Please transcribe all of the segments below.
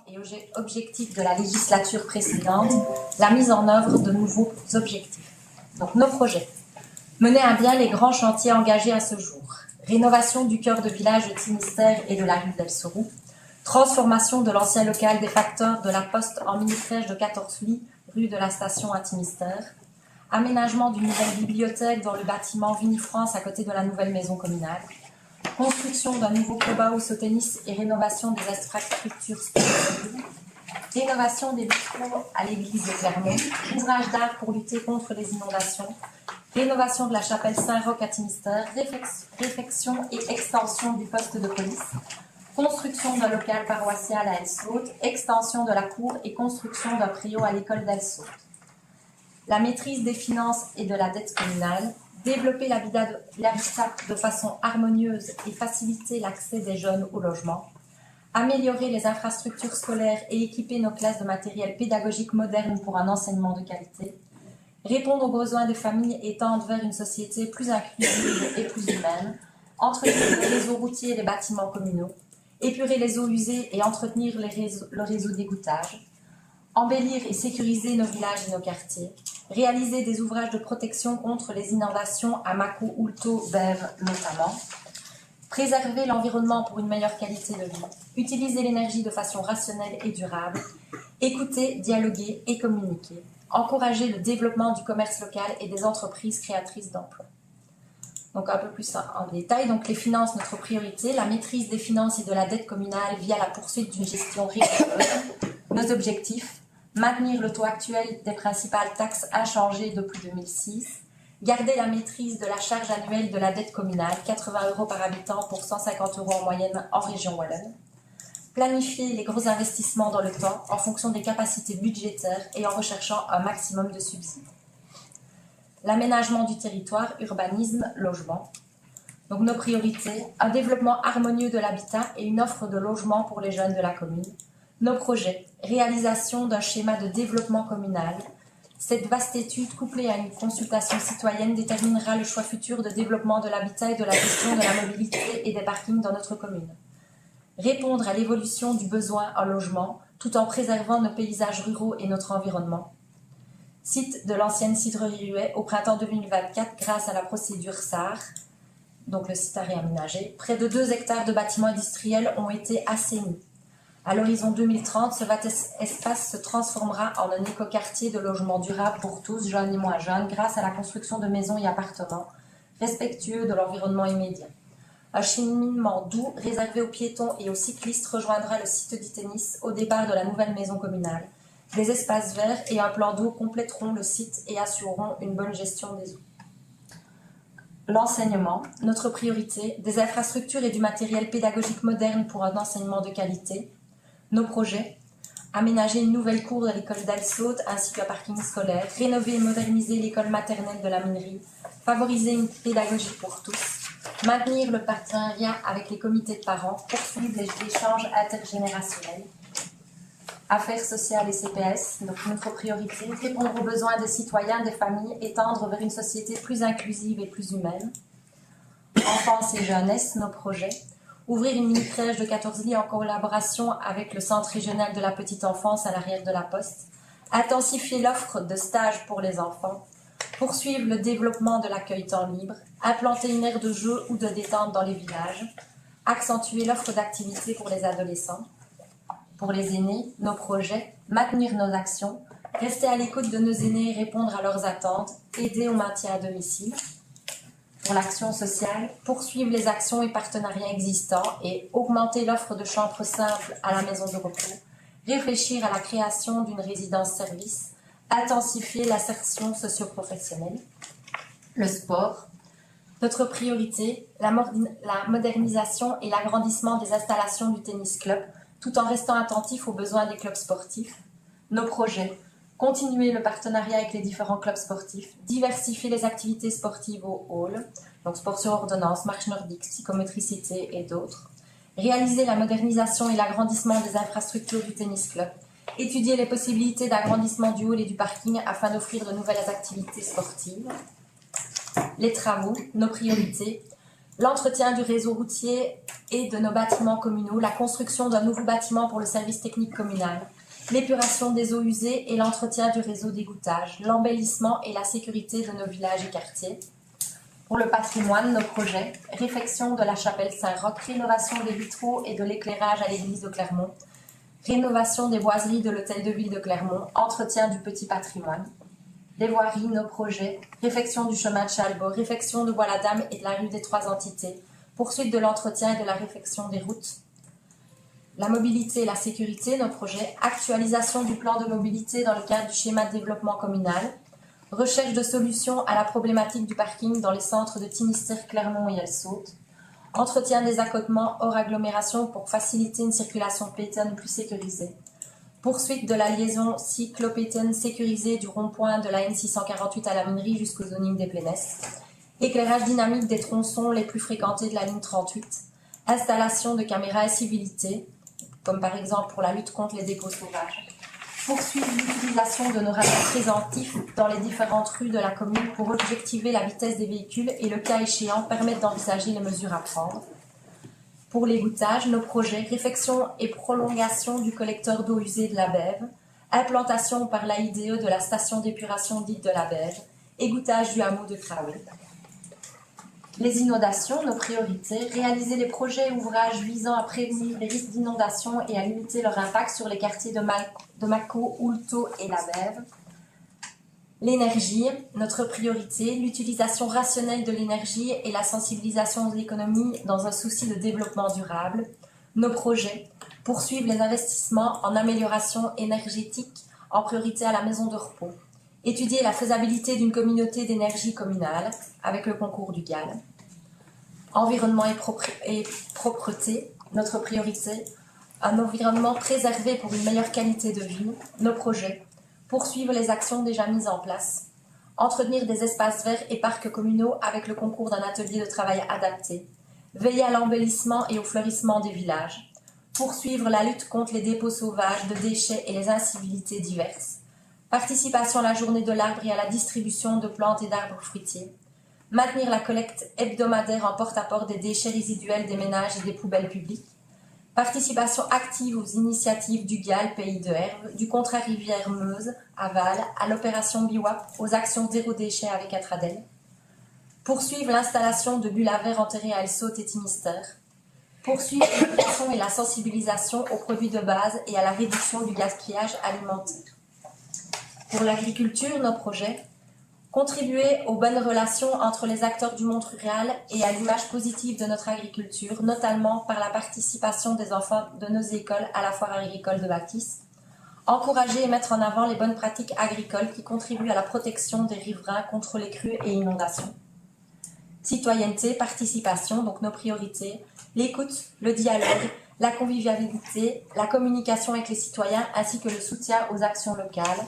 Et objectifs de la législature précédente, la mise en œuvre de nouveaux objectifs. Donc nos projets. Mener à bien les grands chantiers engagés à ce jour. Rénovation du cœur de village de Timistère et de la rue d'El Sorou. Transformation de l'ancien local des facteurs de la Poste en mini-crèche de 14 lits, rue de la Station à Timistère. Aménagement d'une nouvelle bibliothèque dans le bâtiment Vinifrance à côté de la nouvelle maison communale. Construction d'un nouveau clubhouse au tennis et rénovation des infrastructures sportives. Rénovation des vitraux à l'église de Clermont. Ouvrage d'art pour lutter contre les inondations. Rénovation de la chapelle Saint-Roch à Timistère. Réfection et extension du poste de police. Construction d'un local paroissial à Elsaute. Extension de la cour et construction d'un préau à l'école d'Elsaute. La maîtrise des finances et de la dette communale. Développer l'habitat de façon harmonieuse et faciliter l'accès des jeunes au logement. Améliorer les infrastructures scolaires et équiper nos classes de matériel pédagogique moderne pour un enseignement de qualité. Répondre aux besoins des familles et tendre vers une société plus inclusive et plus humaine. Entretenir les réseaux routiers et les bâtiments communaux. Épurer les eaux usées et entretenir le réseau d'égouttage. Embellir et sécuriser nos villages et nos quartiers. Réaliser des ouvrages de protection contre les inondations à Mako, Oulto, Bève notamment. Préserver l'environnement pour une meilleure qualité de vie. Utiliser l'énergie de façon rationnelle et durable. Écouter, dialoguer et communiquer. Encourager le développement du commerce local et des entreprises créatrices d'emplois. Donc un peu plus en détail. Donc les finances, notre priorité. La maîtrise des finances et de la dette communale via la poursuite d'une gestion rigoureuse. Nos objectifs. Maintenir le taux actuel des principales taxes inchangé depuis 2006, garder la maîtrise de la charge annuelle de la dette communale, 80 € par habitant pour 150 € en moyenne en région wallonne, planifier les gros investissements dans le temps en fonction des capacités budgétaires et en recherchant un maximum de subsides. L'aménagement du territoire, urbanisme, logement. Donc nos priorités, un développement harmonieux de l'habitat et une offre de logement pour les jeunes de la commune. Nos projets, réalisation d'un schéma de développement communal. Cette vaste étude, couplée à une consultation citoyenne, déterminera le choix futur de développement de l'habitat et de la gestion de la mobilité et des parkings dans notre commune. Répondre à l'évolution du besoin en logement, tout en préservant nos paysages ruraux et notre environnement. Site de l'ancienne cidrerie Huet au printemps 2024 grâce à la procédure SAR, donc le site à réaménager. Près de 2 hectares de bâtiments industriels ont été assainis. À l'horizon 2030, ce vaste espace se transformera en un écoquartier de logement durable pour tous, jeunes et moins jeunes, grâce à la construction de maisons et appartements respectueux de l'environnement immédiat. Un cheminement doux, réservé aux piétons et aux cyclistes, rejoindra le site du tennis au départ de la nouvelle maison communale. Des espaces verts et un plan d'eau compléteront le site et assureront une bonne gestion des eaux. L'enseignement, notre priorité, des infrastructures et du matériel pédagogique moderne pour un enseignement de qualité. Nos projets, aménager une nouvelle cour de l'école d'Elsaute ainsi qu'un parking scolaire, rénover et moderniser l'école maternelle de la minerie, favoriser une pédagogie pour tous, maintenir le partenariat avec les comités de parents, poursuivre les échanges intergénérationnels, affaires sociales et CPS, donc notre priorité, répondre aux besoins des citoyens, des familles et tendre vers une société plus inclusive et plus humaine, enfance et jeunesse, nos projets, ouvrir une mini-crèche de 14 lits en collaboration avec le Centre régional de la petite enfance à l'arrière de la Poste, intensifier l'offre de stages pour les enfants, poursuivre le développement de l'accueil temps libre, implanter une aire de jeu ou de détente dans les villages, accentuer l'offre d'activités pour les adolescents. Pour les aînés, nos projets, maintenir nos actions, rester à l'écoute de nos aînés et répondre à leurs attentes, aider au maintien à domicile. Pour l'action sociale, poursuivre les actions et partenariats existants et augmenter l'offre de chambres simples à la maison de repos, réfléchir à la création d'une résidence-service, intensifier l'insertion socio-professionnelle. Le sport, notre priorité, la modernisation et l'agrandissement des installations du tennis club, tout en restant attentif aux besoins des clubs sportifs. Nos projets, continuer le partenariat avec les différents clubs sportifs, diversifier les activités sportives au hall, donc sport sur ordonnance, marche nordique, psychomotricité et d'autres, réaliser la modernisation et l'agrandissement des infrastructures du tennis club, étudier les possibilités d'agrandissement du hall et du parking afin d'offrir de nouvelles activités sportives, les travaux, nos priorités, l'entretien du réseau routier et de nos bâtiments communaux, la construction d'un nouveau bâtiment pour le service technique communal, l'épuration des eaux usées et l'entretien du réseau d'égouttage, l'embellissement et la sécurité de nos villages et quartiers. Pour le patrimoine, nos projets, réfection de la chapelle Saint-Roch, rénovation des vitraux et de l'éclairage à l'église de Clermont, rénovation des boiseries de l'hôtel de ville de Clermont, entretien du petit patrimoine. Les voiries, nos projets, réfection du chemin de Chalbot, réfection de Bois-la-Dame et de la rue des Trois Entités, poursuite de l'entretien et de la réfection des routes. La mobilité et la sécurité, nos projets, actualisation du plan de mobilité dans le cadre du schéma de développement communal, recherche de solutions à la problématique du parking dans les centres de Tinisterre, Clermont et Elsaute, entretien des accotements hors agglomération pour faciliter une circulation piétonne plus sécurisée, poursuite de la liaison cyclopétonne sécurisée du rond-point de la N648 à la minerie jusqu'aux zoning des Plénesses, éclairage dynamique des tronçons les plus fréquentés de la ligne 38, installation de caméras à civilité, comme par exemple pour la lutte contre les dépôts sauvages, poursuivre l'utilisation de nos radars préventifs dans les différentes rues de la commune pour objectiver la vitesse des véhicules et, le cas échéant, permettre d'envisager les mesures à prendre. Pour l'égouttage, nos projets, réfection et prolongation du collecteur d'eau usée de la Bève, implantation par l'AIDE de la station d'épuration dite de la Bève, égouttage du hameau de Craoué. Les inondations, nos priorités, réaliser les projets et ouvrages visant à prévenir les risques d'inondation et à limiter leur impact sur les quartiers de Mâcon, Oulto et la Bève. L'énergie, notre priorité, l'utilisation rationnelle de l'énergie et la sensibilisation de l'économie dans un souci de développement durable. Nos projets, poursuivre les investissements en amélioration énergétique en priorité à la maison de repos. Étudier la faisabilité d'une communauté d'énergie communale avec le concours du GAL. Environnement et propreté, notre priorité. Un environnement préservé pour une meilleure qualité de vie. Nos projets. Poursuivre les actions déjà mises en place. Entretenir des espaces verts et parcs communaux avec le concours d'un atelier de travail adapté. Veiller à l'embellissement et au fleurissement des villages. Poursuivre la lutte contre les dépôts sauvages de déchets et les incivilités diverses. Participation à la journée de l'arbre et à la distribution de plantes et d'arbres fruitiers. Maintenir la collecte hebdomadaire en porte-à-porte des déchets résiduels des ménages et des poubelles publiques. Participation active aux initiatives du GAL Pays de Herve, du contrat Rivière-Meuse, Aval, à l'opération BIWAP, aux actions zéro déchet avec Atradel. Poursuivre l'installation de bulles à verre enterrées à Elsaute et Timister. Poursuivre l'éducation et la sensibilisation aux produits de base et à la réduction du gaspillage alimentaire. Pour l'agriculture, nos projets. Contribuer aux bonnes relations entre les acteurs du monde rural et à l'image positive de notre agriculture, notamment par la participation des enfants de nos écoles à la foire agricole de Baptiste. Encourager et mettre en avant les bonnes pratiques agricoles qui contribuent à la protection des riverains contre les crues et inondations. Citoyenneté, participation, donc nos priorités, l'écoute, le dialogue, la convivialité, la communication avec les citoyens ainsi que le soutien aux actions locales.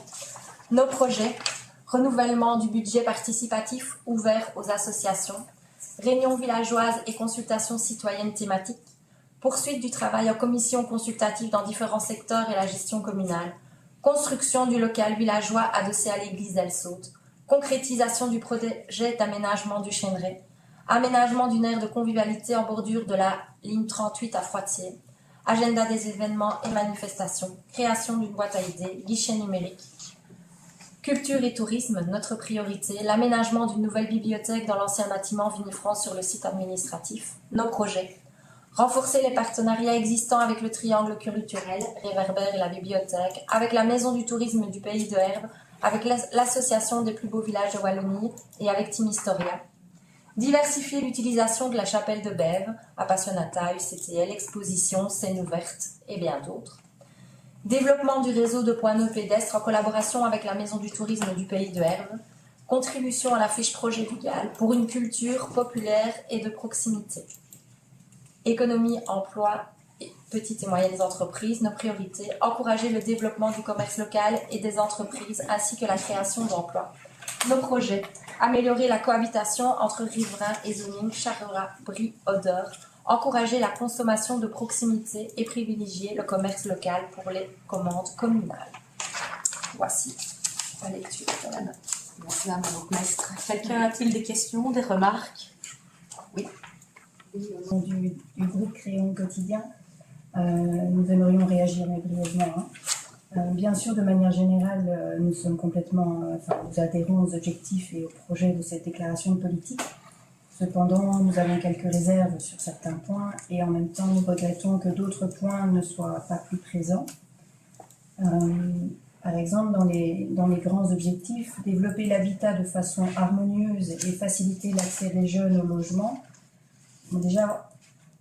Nos projets, renouvellement du budget participatif ouvert aux associations, réunions villageoises et consultations citoyennes thématiques, poursuite du travail en commission consultative dans différents secteurs et la gestion communale, construction du local villageois adossé à l'église d'Elsaute, concrétisation du projet d'aménagement du Chêneret, aménagement d'une aire de convivialité en bordure de la ligne 38 à Froitiers, agenda des événements et manifestations, création d'une boîte à idées, guichet numérique. Culture et tourisme, notre priorité, l'aménagement d'une nouvelle bibliothèque dans l'ancien bâtiment Vinifrance sur le site administratif, nos projets. Renforcer les partenariats existants avec le triangle culturel, Réverbère et la bibliothèque, avec la maison du tourisme du Pays de Herve, avec l'association des plus beaux villages de Wallonie et avec Team Historia. Diversifier l'utilisation de la chapelle de Bève, Appassionata, UCTL, expositions, scènes ouvertes et bien d'autres. Développement du réseau de points neufs pédestres en collaboration avec la Maison du tourisme du Pays de Herve. Contribution à la fiche projet du GAL pour une culture populaire et de proximité. Économie, emploi, et petites et moyennes entreprises, nos priorités. Encourager le développement du commerce local et des entreprises ainsi que la création d'emplois. Nos projets. Améliorer la cohabitation entre riverains et zoning, Charleroi, Brie, Odeur. Encourager la consommation de proximité et privilégier le commerce local pour les commandes communales. Voici la lecture de la note. Merci Madame Maître. Quelqu'un a-t-il des questions, des remarques? Oui. Au nom du groupe Créons Quotidien, nous aimerions réagir mais brièvement. Bien sûr, de manière générale, nous sommes complètement, nous adhérons aux objectifs et aux projets de cette déclaration de politique. Cependant, nous avons quelques réserves sur certains points et en même temps, nous regrettons que d'autres points ne soient pas plus présents. Par exemple, dans les grands objectifs, développer l'habitat de façon harmonieuse et faciliter l'accès des jeunes au logement. Bon, déjà,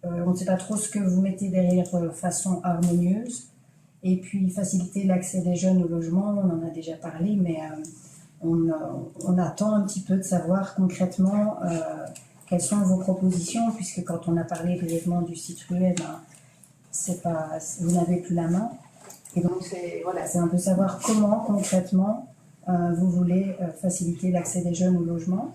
on ne sait pas trop ce que vous mettez derrière façon harmonieuse. Et puis, faciliter l'accès des jeunes au logement, on en a déjà parlé, mais on attend un petit peu de savoir concrètement quelles sont vos propositions, puisque quand on a parlé brièvement du site Ruet, vous n'avez plus la main. Et donc, c'est un peu savoir comment concrètement vous voulez faciliter l'accès des jeunes au logement.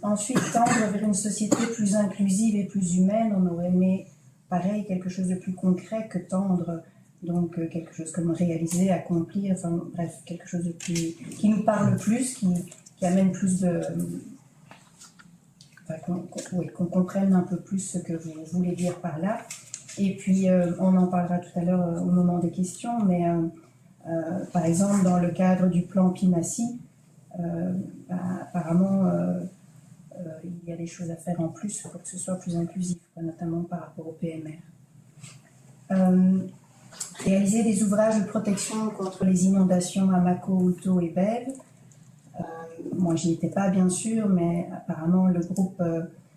Ensuite, tendre vers une société plus inclusive et plus humaine, on aurait aimé, pareil, quelque chose de plus concret que tendre, donc quelque chose comme réaliser, accomplir, enfin bref, quelque chose de plus, qui nous parle plus, qui amène plus de... qu'on comprenne un peu plus ce que vous voulez dire par là. Et puis, on en parlera tout à l'heure au moment des questions, mais par exemple, dans le cadre du plan PIMACI, apparemment, il y a des choses à faire en plus pour que ce soit plus inclusif, notamment par rapport au PMR. Réaliser des ouvrages de protection contre les inondations à Mako, Uto et Bève. Moi, j'y étais pas, bien sûr, mais apparemment, le groupe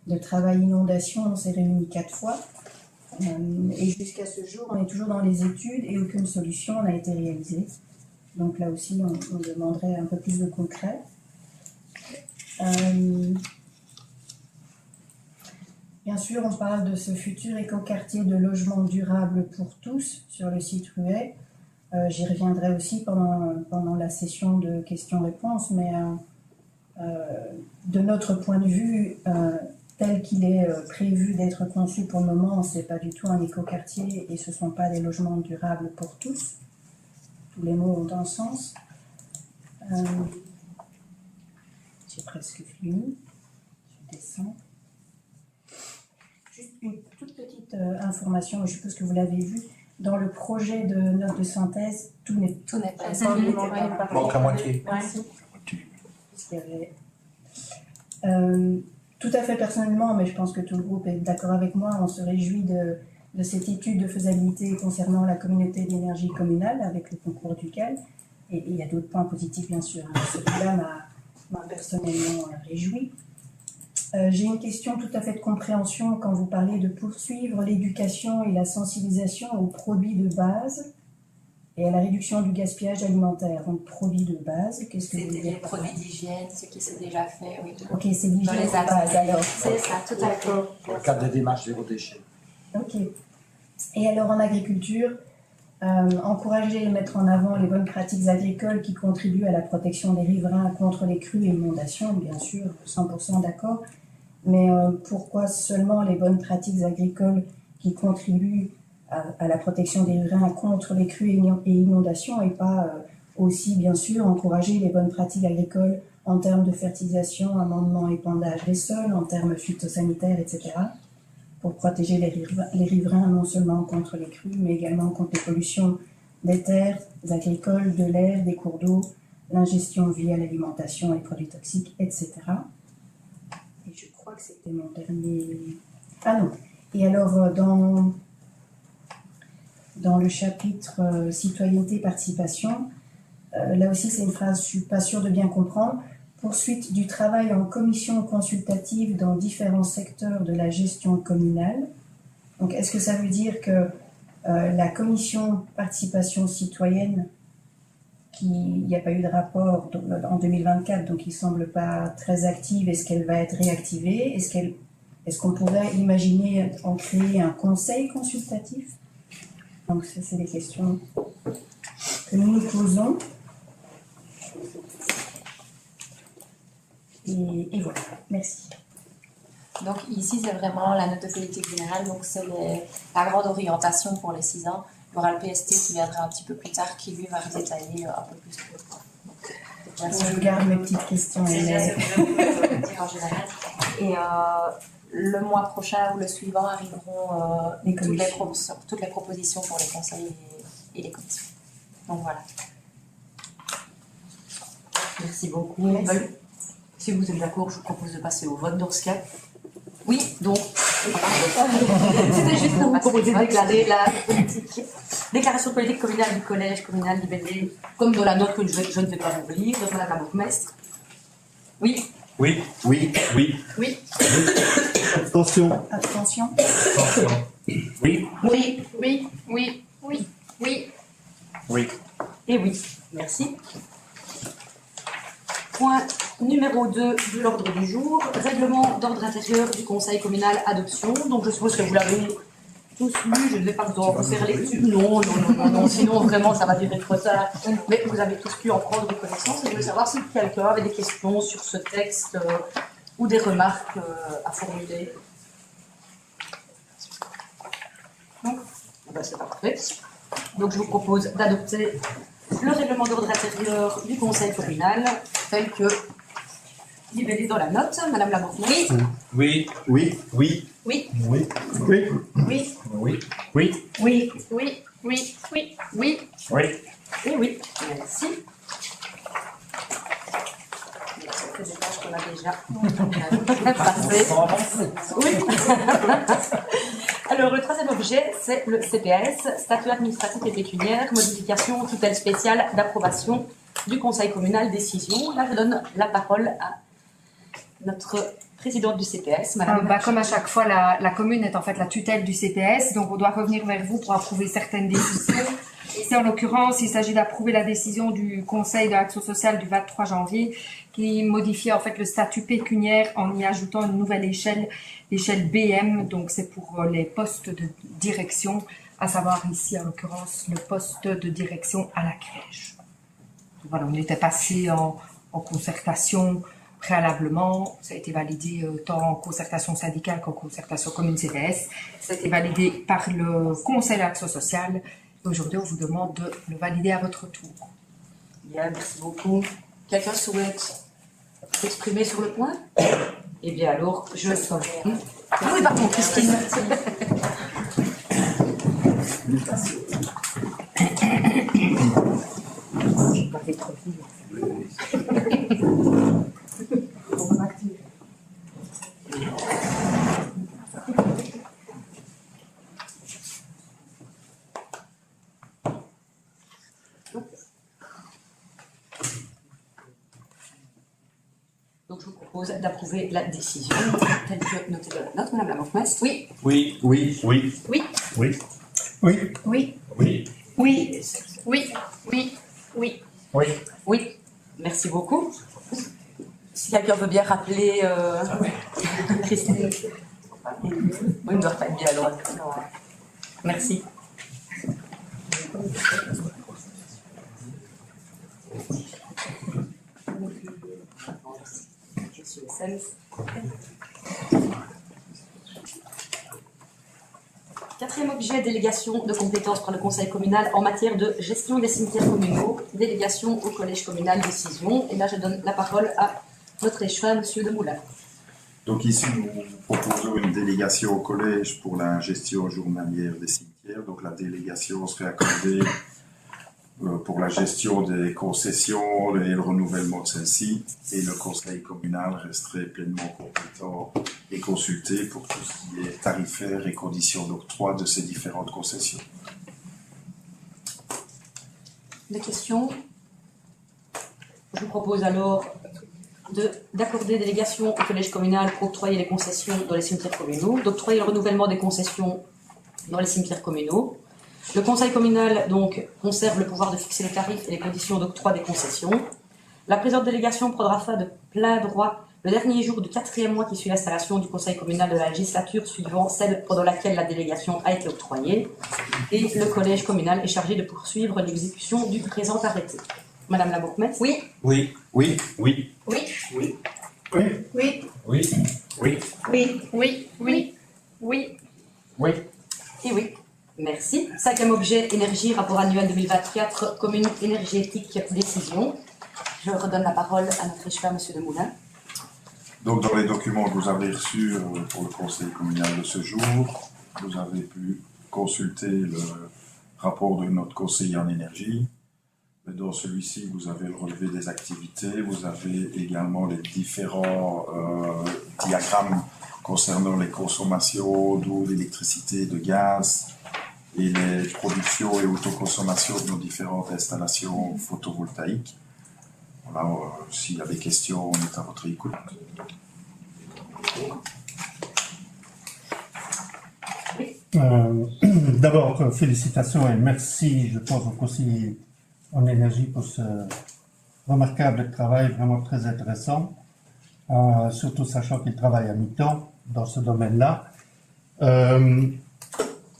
de travail inondation s'est réuni 4 fois. Et jusqu'à ce jour, on est toujours dans les études et aucune solution n'a été réalisée. Donc là aussi, on demanderait un peu plus de concret. Bien sûr, on parle de ce futur écoquartier de logement durable pour tous sur le site Ruet. J'y reviendrai aussi pendant la session de questions-réponses, mais de notre point de vue, tel qu'il est prévu d'être conçu pour le moment, ce n'est pas du tout un écoquartier et ce ne sont pas des logements durables pour tous. Tous les mots ont un sens. J'ai presque fini. Je descends. Juste une toute petite information, je suppose que vous l'avez vu. Dans le projet de note de synthèse, tout n'est pas. Manque à moitié. Tout à fait personnellement, mais je pense que tout le groupe est d'accord avec moi, on se réjouit de cette étude de faisabilité concernant la communauté d'énergie communale avec le concours du CAL. Et il y a d'autres points positifs, bien sûr. Celui-là m'a personnellement réjoui. J'ai une question tout à fait de compréhension quand vous parlez de poursuivre l'éducation et la sensibilisation aux produits de base et à la réduction du gaspillage alimentaire. Donc, produits de base, qu'est-ce que vous voulez dire? Les produits d'hygiène, ce qui s'est déjà fait, oui. Ok, c'est l'hygiène de base, alors. C'est ça, tout à fait. Dans le cadre des démarches zéro déchet. Ok. Et alors, en agriculture, encourager et mettre en avant les bonnes pratiques agricoles qui contribuent à la protection des riverains contre les crues et inondations, bien sûr, 100% d'accord. Mais pourquoi seulement les bonnes pratiques agricoles qui contribuent à la protection des riverains contre les crues et inondations et pas aussi, bien sûr, encourager les bonnes pratiques agricoles en termes de fertilisation, amendement, épandage des sols, en termes phytosanitaires, etc., pour protéger les riverains non seulement contre les crues, mais également contre les pollutions des terres agricoles, de l'air, des cours d'eau, l'ingestion via l'alimentation, les produits toxiques, etc. Et je crois que c'était mon dernier... Ah non. Et alors, dans le chapitre citoyenneté, participation, là aussi c'est une phrase, je ne suis pas sûre de bien comprendre. Poursuite du travail en commission consultative dans différents secteurs de la gestion communale. Donc, est-ce que ça veut dire que la commission participation citoyenne, il n'y a pas eu de rapport en 2024, donc il ne semble pas très active, est-ce qu'elle va être réactivée? Est-ce qu'on pourrait imaginer en créer un conseil consultatif? Donc, ça, c'est des questions que nous nous posons. Et voilà, merci. Donc ici, c'est vraiment la note de politique générale, donc c'est la grande orientation pour les 6 ans. Il y aura le PST qui viendra un petit peu plus tard, qui lui va détailler un peu plus le point. Je garde mes petites questions. C'est bien ce que je voulais dire en général. Et le mois prochain ou le suivant arriveront toutes les propositions pour les conseils et les commissions. Donc voilà. Merci beaucoup. Merci. Si vous êtes d'accord, je vous propose de passer au vote dans ce cas. Oui, donc, c'était juste pour vous proposer de déclarer la déclaration politique communale du collège communal libellé, comme dans la note que je ne vais pas vous lire, de Madame la bourgmestre. Oui. Oui. Oui. Oui. Oui. Abstention. Abstention. Oui. Oui. Oui. Oui. Oui. Oui. Oui. Et oui. Merci. Point numéro 2 de l'ordre du jour, règlement d'ordre intérieur du conseil communal adoption. Donc je suppose que vous l'avez tous lu, je ne vais pas vous en refaire lecture. Non, sinon vraiment ça va durer trop tard. Mais vous avez tous pu en prendre connaissance et je veux savoir si quelqu'un avait des questions sur ce texte ou des remarques à formuler. Non ? Ben, c'est parfait. Donc je vous propose d'adopter le règlement d'ordre intérieur du conseil communal tel que libellé dans la note. Madame la bourgmestre. Oui. Oui. Oui. Oui. Oui. Oui. Oui. Oui. Oui. Oui. Oui. Oui. Oui. Oui. Oui. Et oui. Merci. C'est des tâches qu'on a déjà passées. Oui. Alors, le troisième objet, c'est le CPS, statut administratif et pécuniaire, modification tutelle spéciale d'approbation du conseil communal décision. Là, je donne la parole à notre présidente du CPS, Madame. Comme à chaque fois, la commune est en fait la tutelle du CPS, donc on doit revenir vers vous pour approuver certaines décisions. Ici, en l'occurrence, il s'agit d'approuver la décision du Conseil de l'action sociale du 23 janvier qui modifie en fait le statut pécuniaire en y ajoutant une nouvelle échelle, l'échelle BM, donc c'est pour les postes de direction, à savoir ici en l'occurrence le poste de direction à la crèche. Donc, voilà, on était passé en concertation préalablement, ça a été validé tant en concertation syndicale qu'en concertation commune CPS, ça a été validé par le Conseil de l'action sociale. Aujourd'hui, on vous demande de le valider à votre tour. Bien, merci beaucoup. Quelqu'un souhaite s'exprimer sur le point? Eh bien, alors, je... Ah oui, pardon, Christine. Donc, je vous propose d'approuver la décision telle que notée dans la note, Madame la bourgmestre. Oui. Oui. Oui. Oui. Oui. Oui. Oui. Oui. Oui. Oui. Oui. Oui. Oui. Oui. Oui. Merci beaucoup. Si quelqu'un veut bien rappeler Christine. Oui, il ne doit pas être bien loin. Merci. Quatrième objet, délégation de compétences par le conseil communal en matière de gestion des cimetières communaux, délégation au collège communal décision. Et là, je donne la parole à notre échevin, Monsieur Demoulin. Donc ici, nous proposons une délégation au collège pour la gestion journalière des cimetières. Donc la délégation serait accordée pour la gestion des concessions et le renouvellement de celles-ci. Et le conseil communal resterait pleinement compétent et consulté pour tout ce qui est tarifaire et conditions d'octroi de ces différentes concessions. Des questions? Je vous propose alors d'accorder délégation au collège communal pour octroyer les concessions dans les cimetières communaux, d'octroyer le renouvellement des concessions dans les cimetières communaux. Le conseil communal donc conserve le pouvoir de fixer les tarifs et les conditions d'octroi des concessions. La présente délégation prendra fin de plein droit le dernier jour du 4e mois qui suit l'installation du conseil communal de la législature suivant celle pendant laquelle la délégation a été octroyée. Et le collège communal est chargé de poursuivre l'exécution du présent arrêté. Madame la bourgmestre? Oui. Oui. Oui. Oui. Oui. Oui. Oui. Oui. Oui. Oui. Oui. Oui. Oui. Oui. Oui. Et oui. Merci. Cinquième objet, énergie, rapport annuel 2024, commune énergétique, décision. Je redonne la parole à notre échevin, Monsieur Demoulin. Donc dans les documents que vous avez reçus pour le conseil communal de ce jour, vous avez pu consulter le rapport de notre conseiller en énergie. Et dans celui-ci, vous avez le relevé des activités, vous avez également les différents diagrammes concernant les consommations d'eau, d'électricité, de gaz et les productions et autoconsommations de nos différentes installations photovoltaïques. Voilà, s'il y a des questions, on est à votre écoute. D'abord, félicitations et merci, je pense, au conseiller en énergie pour ce remarquable travail vraiment très intéressant, surtout sachant qu'il travaille à mi-temps dans ce domaine-là.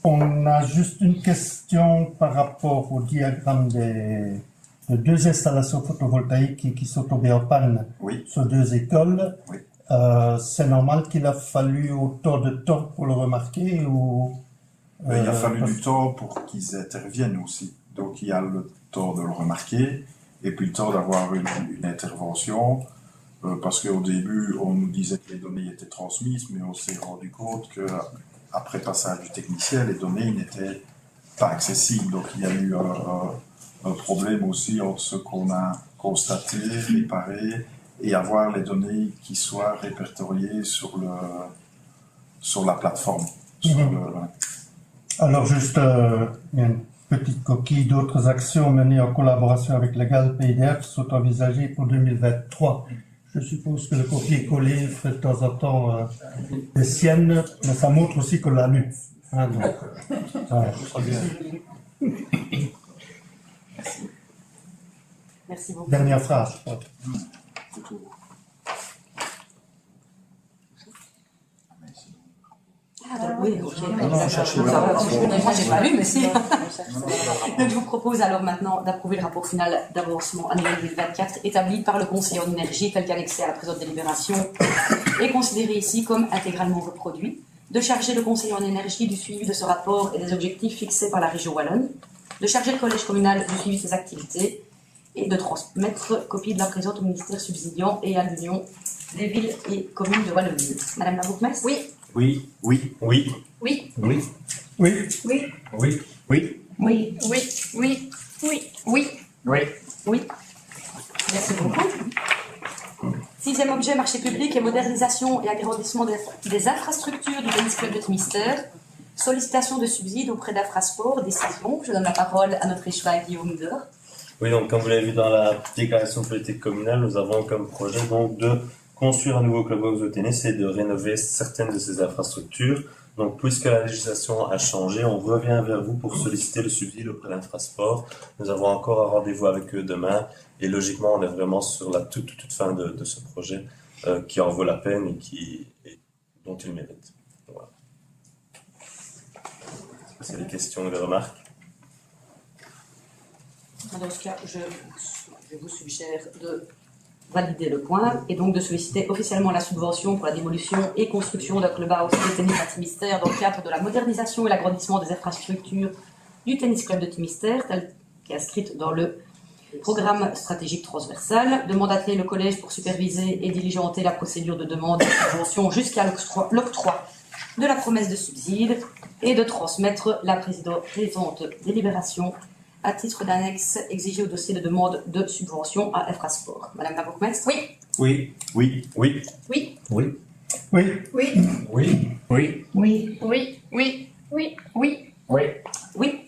On a juste une question par rapport au diagramme de deux installations photovoltaïques qui sont tombées en panne sur deux écoles. Oui. C'est normal qu'il a fallu autant de temps pour le remarquer ou Il a fallu du temps pour qu'ils interviennent aussi. Donc il y a le temps de le remarquer et puis le temps d'avoir une intervention. Parce qu'au début, on nous disait que les données étaient transmises, mais on s'est rendu compte qu'après passage du technicien, les données n'étaient pas accessibles. Donc il y a eu un problème aussi entre ce qu'on a constaté, réparé, et avoir les données qui soient répertoriées sur la plateforme. Alors juste, il y a une petite coquille d'autres actions menées en collaboration avec le GALP et EDF sont envisagées pour 2023. Je suppose que le copier-coller fait de temps en temps des siennes, mais ça montre aussi qu'on l'a lu. Hein, donc, Merci beaucoup. dernière phrase. Oui, ok. Moi, j'ai pas lu, mais si. Donc, je vous propose alors maintenant d'approuver le rapport final d'avancement annuel 2024 établi par le Conseil en énergie tel qu'annexé à la présente délibération et considéré ici comme intégralement reproduit, de charger le Conseil en énergie du suivi de ce rapport et des objectifs fixés par la région wallonne, de charger le collège communal du suivi de ses activités et de transmettre copie de la présente au ministère subsidiant et à l'Union des villes et communes de Wallonie. Madame la bourgmestre? Oui. Oui. Oui. Oui. Oui. Oui. Oui. Oui. Oui. Oui. Oui. Oui. Oui. Oui. Oui. Merci beaucoup. Sixième objet, marché public et modernisation et agrandissement des infrastructures du tennis club de Timister. Sollicitation de subsides auprès d'Afrasport. Décision. Je donne la parole à notre échevin Guillaume Deur. Oui, donc comme vous l'avez vu dans la déclaration de politique communale, nous avons comme projet donc de construire un nouveau clubhouse de tennis et de rénover certaines de ces infrastructures. Donc, puisque la législation a changé, on revient vers vous pour solliciter le subside auprès d'Infrasport. Nous avons encore un rendez-vous avec eux demain et logiquement, on est vraiment sur la toute fin de ce projet qui en vaut la peine et dont il mérite. Voilà. Est-ce qu'il y a des questions ou des remarques? Dans ce cas, je vous suggère de valider le point et donc de solliciter officiellement la subvention pour la démolition et construction d'un clubhouse de tennis à Timister dans le cadre de la modernisation et l'agrandissement des infrastructures du tennis club de Timister, telle qu'inscrite dans le programme stratégique transversal, de mandater le collège pour superviser et diligenter la procédure de demande de subvention jusqu'à l'octroi de la promesse de subside et de transmettre la présente délibération à titre d'annexe exigée au dossier de demande de subvention à Infrasport. Madame la bourgmestre? Oui. Oui. Oui. Oui. Oui. Oui. Oui. Oui. Oui. Oui. Oui. Oui. Oui. Oui. Oui. Oui. Oui.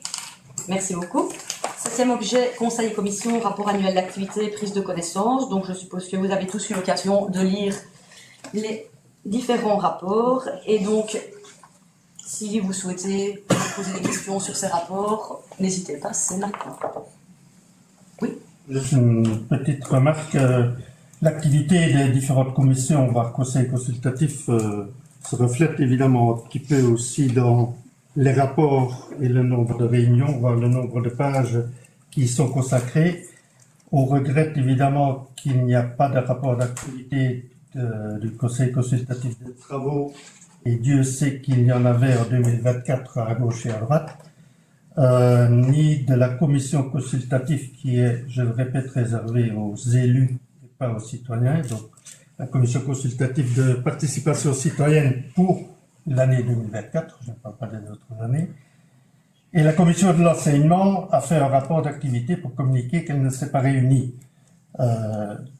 Merci beaucoup. Septième objet, conseil et commission, rapport annuel d'activité, prise de connaissance. Donc, je suppose que vous avez tous eu l'occasion de lire les différents rapports. Et donc, si vous souhaitez poser des questions sur ces rapports, n'hésitez pas, c'est maintenant. Oui. Juste une petite remarque. L'activité des différentes commissions, voire conseils consultatifs, se reflète évidemment un petit peu aussi dans les rapports et le nombre de réunions, voire le nombre de pages qui y sont consacrées. On regrette évidemment qu'il n'y a pas de rapport d'activité du conseil consultatif des travaux, et Dieu sait qu'il y en avait en 2024 à gauche et à droite, ni de la commission consultative qui est, je le répète, réservée aux élus et pas aux citoyens. Donc, la commission consultative de participation citoyenne pour l'année 2024, je ne parle pas des autres années, et la commission de l'enseignement a fait un rapport d'activité pour communiquer qu'elle ne s'est pas réunie.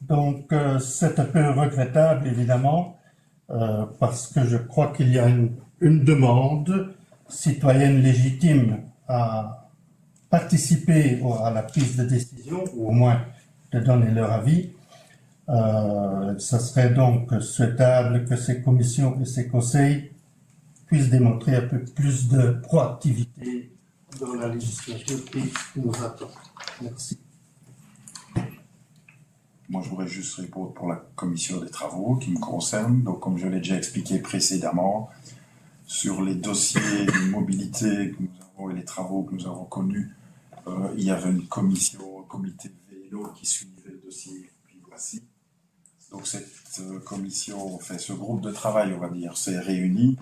Donc c'est un peu regrettable évidemment, parce que je crois qu'il y a une demande citoyenne légitime à participer à la prise de décision, ou au moins de donner leur avis. Ça serait donc souhaitable que ces commissions et ces conseils puissent démontrer un peu plus de proactivité dans la législature qui nous attend. Merci. Moi, je voudrais juste répondre pour la commission des travaux qui me concerne. Donc, comme je l'ai déjà expliqué précédemment, sur les dossiers de mobilité que nous avons et les travaux que nous avons connus, il y avait une commission, un comité de vélo qui suivait le dossier, puis voici. Donc, cette commission, enfin, ce groupe de travail, on va dire, s'est réuni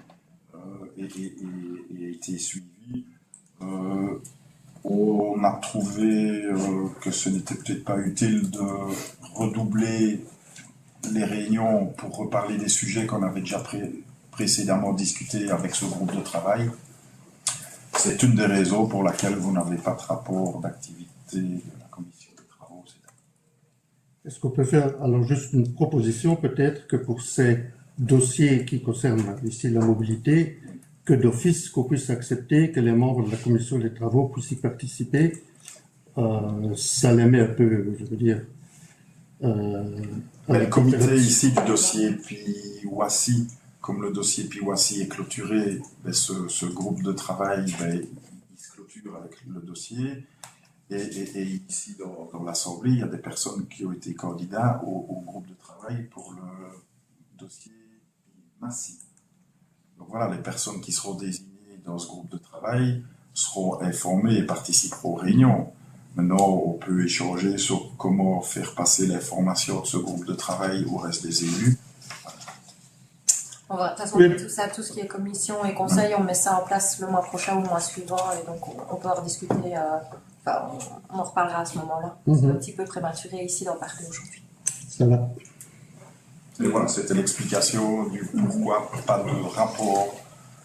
et a été suivi. On a trouvé que ce n'était peut-être pas utile de redoubler les réunions pour reparler des sujets qu'on avait déjà précédemment discutés avec ce groupe de travail. C'est une des raisons pour laquelle vous n'avez pas de rapport d'activité de la commission des travaux. Est-ce qu'on peut faire alors juste une proposition peut-être que pour ces dossiers qui concernent ici la mobilité, que d'office qu'on puisse accepter que les membres de la commission des travaux puissent y participer, ça les met un peu, je veux dire... le comité ici du dossier Piwassi, comme le dossier Piwassi est clôturé, ce groupe de travail, il se clôture avec le dossier. Et ici, dans l'Assemblée, il y a des personnes qui ont été candidats au groupe de travail pour le dossier Massi. Donc voilà, les personnes qui seront désignées dans ce groupe de travail seront informées et participeront aux réunions. Maintenant, on peut échanger sur comment faire passer l'information de ce groupe de travail au reste des élus. De toute façon, on met tout ça, tout ce qui est commission et conseil, on met ça en place le mois prochain ou le mois suivant, et donc on peut en rediscuter, on en reparlera à ce moment-là. C'est un petit peu prématuré ici d'en parler aujourd'hui. Ça va. Et voilà, c'était l'explication du pourquoi pas de rapport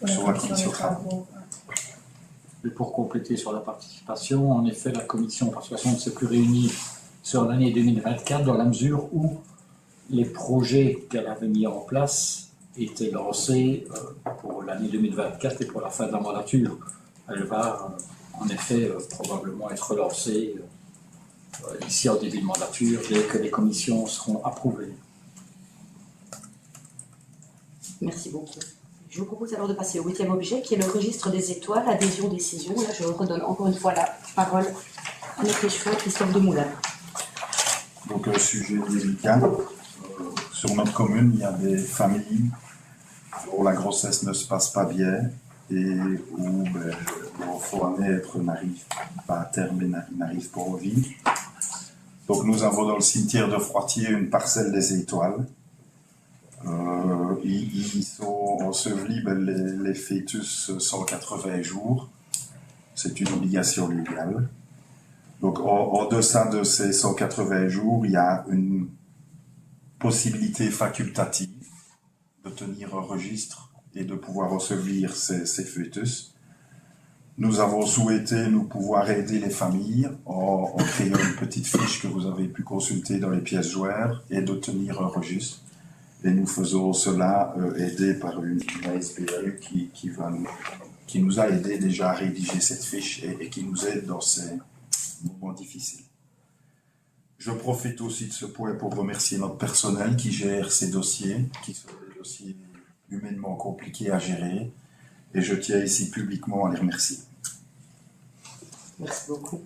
sur la commission des travaux. Et pour compléter sur la participation, en effet, la commission par situation ne s'est plus réunie sur l'année 2024 dans la mesure où les projets qu'elle avait mis en place étaient lancés pour l'année 2024 et pour la fin de la mandature. Elle va en effet probablement être relancée ici en début de mandature dès que les commissions seront approuvées. Merci beaucoup. Je vous propose alors de passer au 8e objet, qui est le registre des étoiles, adhésion, décision. Là, je redonne encore une fois la parole à notre échevin, Christophe Demoulin. Donc, un sujet délicat. Sur notre commune, il y a des familles où la grossesse ne se passe pas bien et où l'enfant à naître n'arrive pas à terme et n'arrive pas en vie. Donc, nous avons dans le cimetière de Froitier une parcelle des étoiles. Ils sont ensevelis, les fœtus, 180 jours. C'est une obligation légale. Donc, en deçà de ces 180 jours, il y a une possibilité facultative de tenir un registre et de pouvoir ensevelir ces fœtus. Nous avons souhaité nous pouvoir aider les familles en créant une petite fiche que vous avez pu consulter dans les pièces jointes et de tenir un registre. Et nous faisons cela aidé par une ASBL qui nous a aidé déjà à rédiger cette fiche et qui nous aide dans ces moments difficiles. Je profite aussi de ce point pour remercier notre personnel qui gère ces dossiers, qui sont des dossiers humainement compliqués à gérer. Et je tiens ici publiquement à les remercier. Merci beaucoup.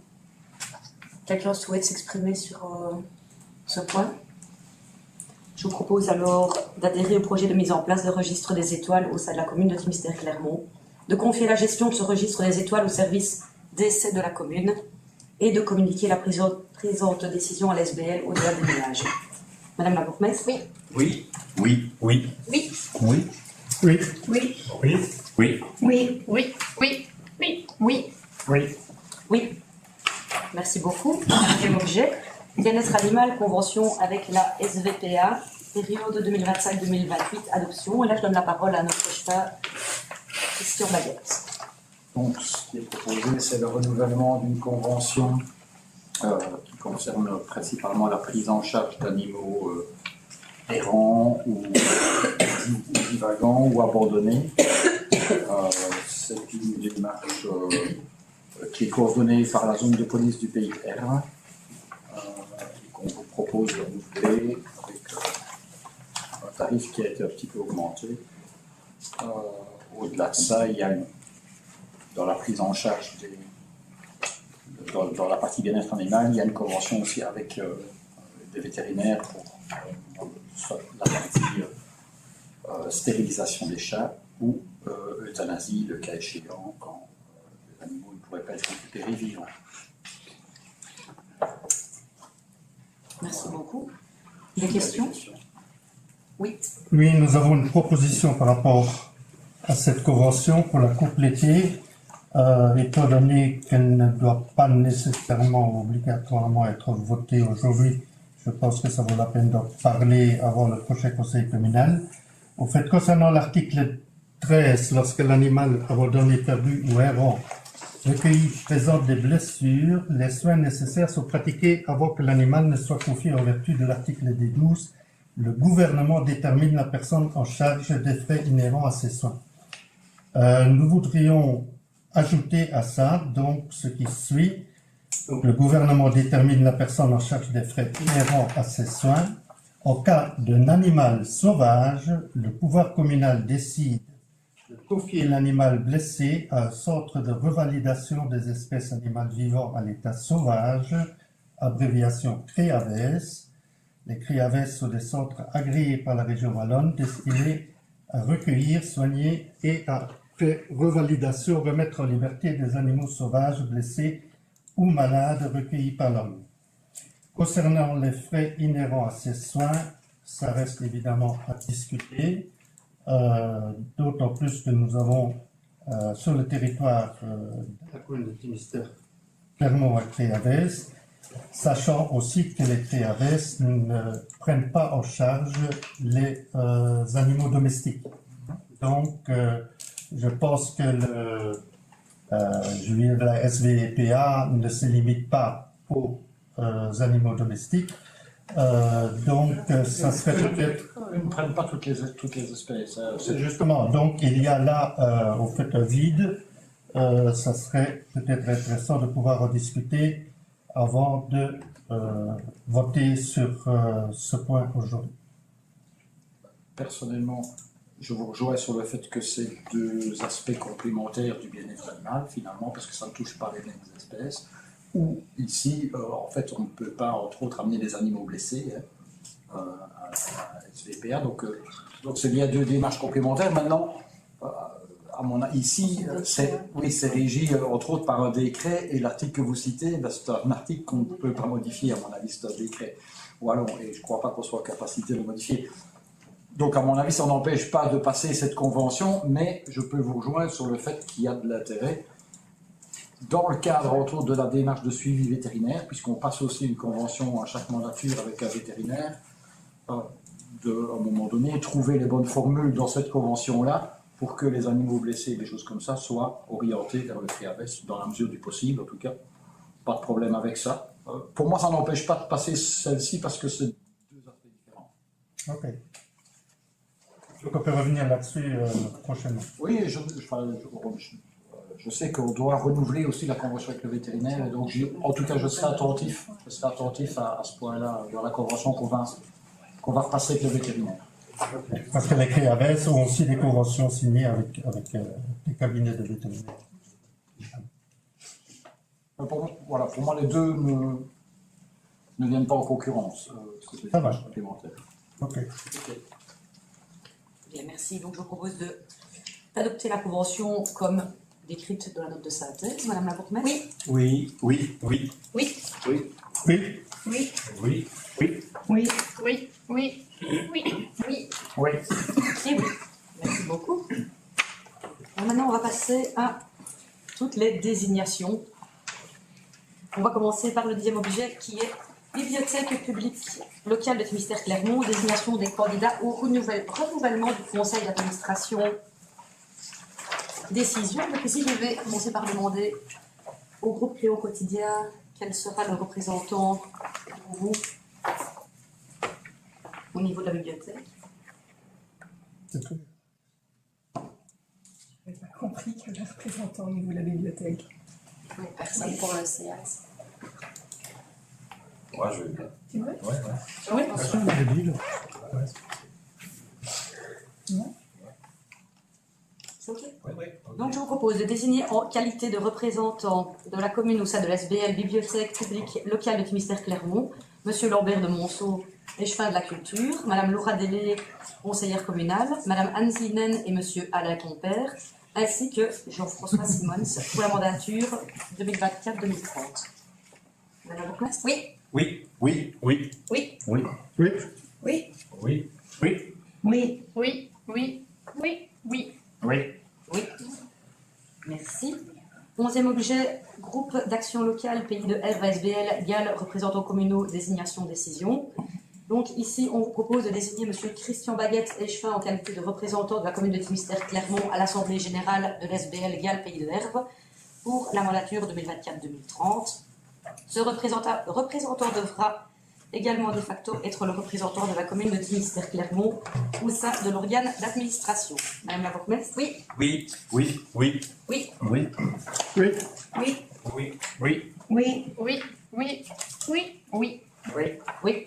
Quelqu'un souhaite s'exprimer sur ce point ? Je vous propose alors d'adhérer au projet de mise en place de registre des étoiles au sein de la commune de Timistère-Clermont, de confier la gestion de ce registre des étoiles au service d'essai de la commune et de communiquer la présente décision à l'SBL au-delà des ménages. Madame la bourgmestre ? Oui. Oui. Oui. Oui. Oui. Oui. Oui. Oui. Oui. Oui. Oui. Oui. Oui. Oui. Oui. Oui. Merci beaucoup. Deuxième objet. Bien-être animal, convention avec la SVPA période 2025-2028, adoption. Et là, je donne la parole à notre chef, Christian Baguette. Donc, ce qui est proposé, c'est le renouvellement d'une convention qui concerne principalement la prise en charge d'animaux errants ou divagants ou abandonnés. C'est une démarche qui est coordonnée par la zone de police du pays R et qu'on vous propose de renouveler avec un tarif qui a été un petit peu augmenté. Au-delà de ça, il y a dans la prise en charge dans la partie bien-être animal, il y a une convention aussi avec des vétérinaires pour la partie stérilisation des chats ou euthanasie, le cas échéant, quand les animaux ne pourraient pas être récupérés vivants. Merci beaucoup. Des questions? Oui. Oui, nous avons une proposition par rapport à cette convention pour la compléter, étant donné qu'elle ne doit pas nécessairement, obligatoirement être votée aujourd'hui. Je pense que ça vaut la peine d'en parler avant le prochain conseil communal. Au fait, concernant l'article 13, lorsque l'animal abandonné, perdu ou errant recueilli présente des blessures, les soins nécessaires sont pratiqués avant que l'animal ne soit confié en vertu de l'article D12. Le gouvernement détermine la personne en charge des frais inhérents à ces soins. Nous voudrions ajouter à ça, donc, ce qui suit. Donc, le gouvernement détermine la personne en charge des frais inhérents à ces soins. En cas d'un animal sauvage, le pouvoir communal décide de confier l'animal blessé à un centre de revalidation des espèces animales vivant à l'état sauvage, abréviation CREAVES. Les CREAVES sont des centres agréés par la région wallonne destinés à recueillir, soigner et après revalidation remettre en liberté des animaux sauvages blessés ou malades recueillis par l'homme. Concernant les frais inhérents à ces soins, ça reste évidemment à discuter, d'autant plus que nous avons sur le territoire de la commune de Finistère, Clermont à CREAVES, sachant aussi que les CREAVES ne prennent pas en charge les animaux domestiques. Donc, je pense que la SVPA ne se limite pas aux animaux domestiques. Donc, ça serait peut-être... Ils ne prennent pas toutes les espèces. Justement, donc il y a là, au fait, un vide. Ça serait peut-être intéressant de pouvoir en discuter avant de voter sur ce point aujourd'hui. Personnellement, je vous rejoins sur le fait que c'est deux aspects complémentaires du bien-être animal, finalement, parce que ça ne touche pas les mêmes espèces. Ou ici, en fait, on ne peut pas, entre autres, amener des animaux blessés à SVPA. Donc c'est bien deux démarches complémentaires. Maintenant, à mon avis, ici, c'est régi, entre autres, par un décret. Et l'article que vous citez, c'est un article qu'on ne peut pas modifier, à mon avis, c'est un décret. Voilà, et je ne crois pas qu'on soit en capacité de le modifier. Donc, à mon avis, ça n'empêche pas de passer cette convention, mais je peux vous rejoindre sur le fait qu'il y a de l'intérêt dans le cadre, entre autres, de la démarche de suivi vétérinaire, puisqu'on passe aussi une convention à chaque mandature avec un vétérinaire, à un moment donné, trouver les bonnes formules dans cette convention-là pour que les animaux blessés et des choses comme ça soient orientés vers le CREAVES, dans la mesure du possible, en tout cas. Pas de problème avec ça. Pour moi, ça n'empêche pas de passer celle-ci parce que c'est deux aspects différents. Ok. Donc on peut revenir là-dessus prochainement. Oui, je sais qu'on doit renouveler aussi la convention avec le vétérinaire, et donc en tout cas je serai attentif à ce point-là dans la convention qu'on va repasser avec le vétérinaire. Parce que les CREAVES ont aussi des conventions signées avec des cabinets de vétérinaires. Pour moi les deux ne viennent pas en concurrence. Ça va. Complémentaires. Ok. Bien, merci. Donc, je vous propose d'adopter la convention comme décrite dans la note de synthèse. Madame la bourgmestre? Oui. Oui. Oui. Oui. Oui. Oui. Oui. Oui. Oui. Oui. Oui. Oui. Oui. Oui. Oui. Et oui. Merci beaucoup. Alors maintenant, on va passer à toutes les désignations. On va commencer par le 10e objet qui est Bibliothèque publique locale de Finistère-Clermont, désignation des candidats au renouvellement du conseil d'administration. Décision. Donc ici, je vais commencer par demander au groupe Cléo Quotidien quel sera le représentant pour vous au niveau de la bibliothèque. Je n'ai pas compris que le représentant au niveau de la bibliothèque. Oui, personne pour le CS. Moi, je vais bien. C'est vrai? Oui, J'ai dit, là. c'est OK. Oui. Donc, je vous propose de désigner en qualité de représentant de la commune au sein de l'SBL Bibliothèque publique locale de Finistère-Clermont, Monsieur Lambert de Monceau, échevin de la culture, Madame Laura Délé, conseillère communale, Madame Anne Zinen et Monsieur Alain Compère, ainsi que Jean-François Simons pour la mandature 2024-2030. Madame la bourgmestre? Oui. Oui. Oui. Oui. Oui. Oui. Oui. Oui. Oui. Oui, oui, oui, oui, oui. Oui. Oui. Merci. 11e objet, groupe d'action locale, pays de RSBL, GAL, représentants communaux, désignation, décision. Donc ici, on vous propose de désigner M. Christian Baguette échevin en qualité de représentant de la commune de Finistère-Clermont à l'Assemblée générale de l'SBL GAL, pays de Herve, pour la mandature 2024-2030. Ce représentant devra également de facto être le représentant de la commune de Finistère-Clermont au sein de l'organe d'administration. Madame la bourgmestre? Oui. Oui. Oui. Oui. Oui. Oui. Oui. Oui. Oui. Oui. Oui. Oui, oui, oui, oui. Oui.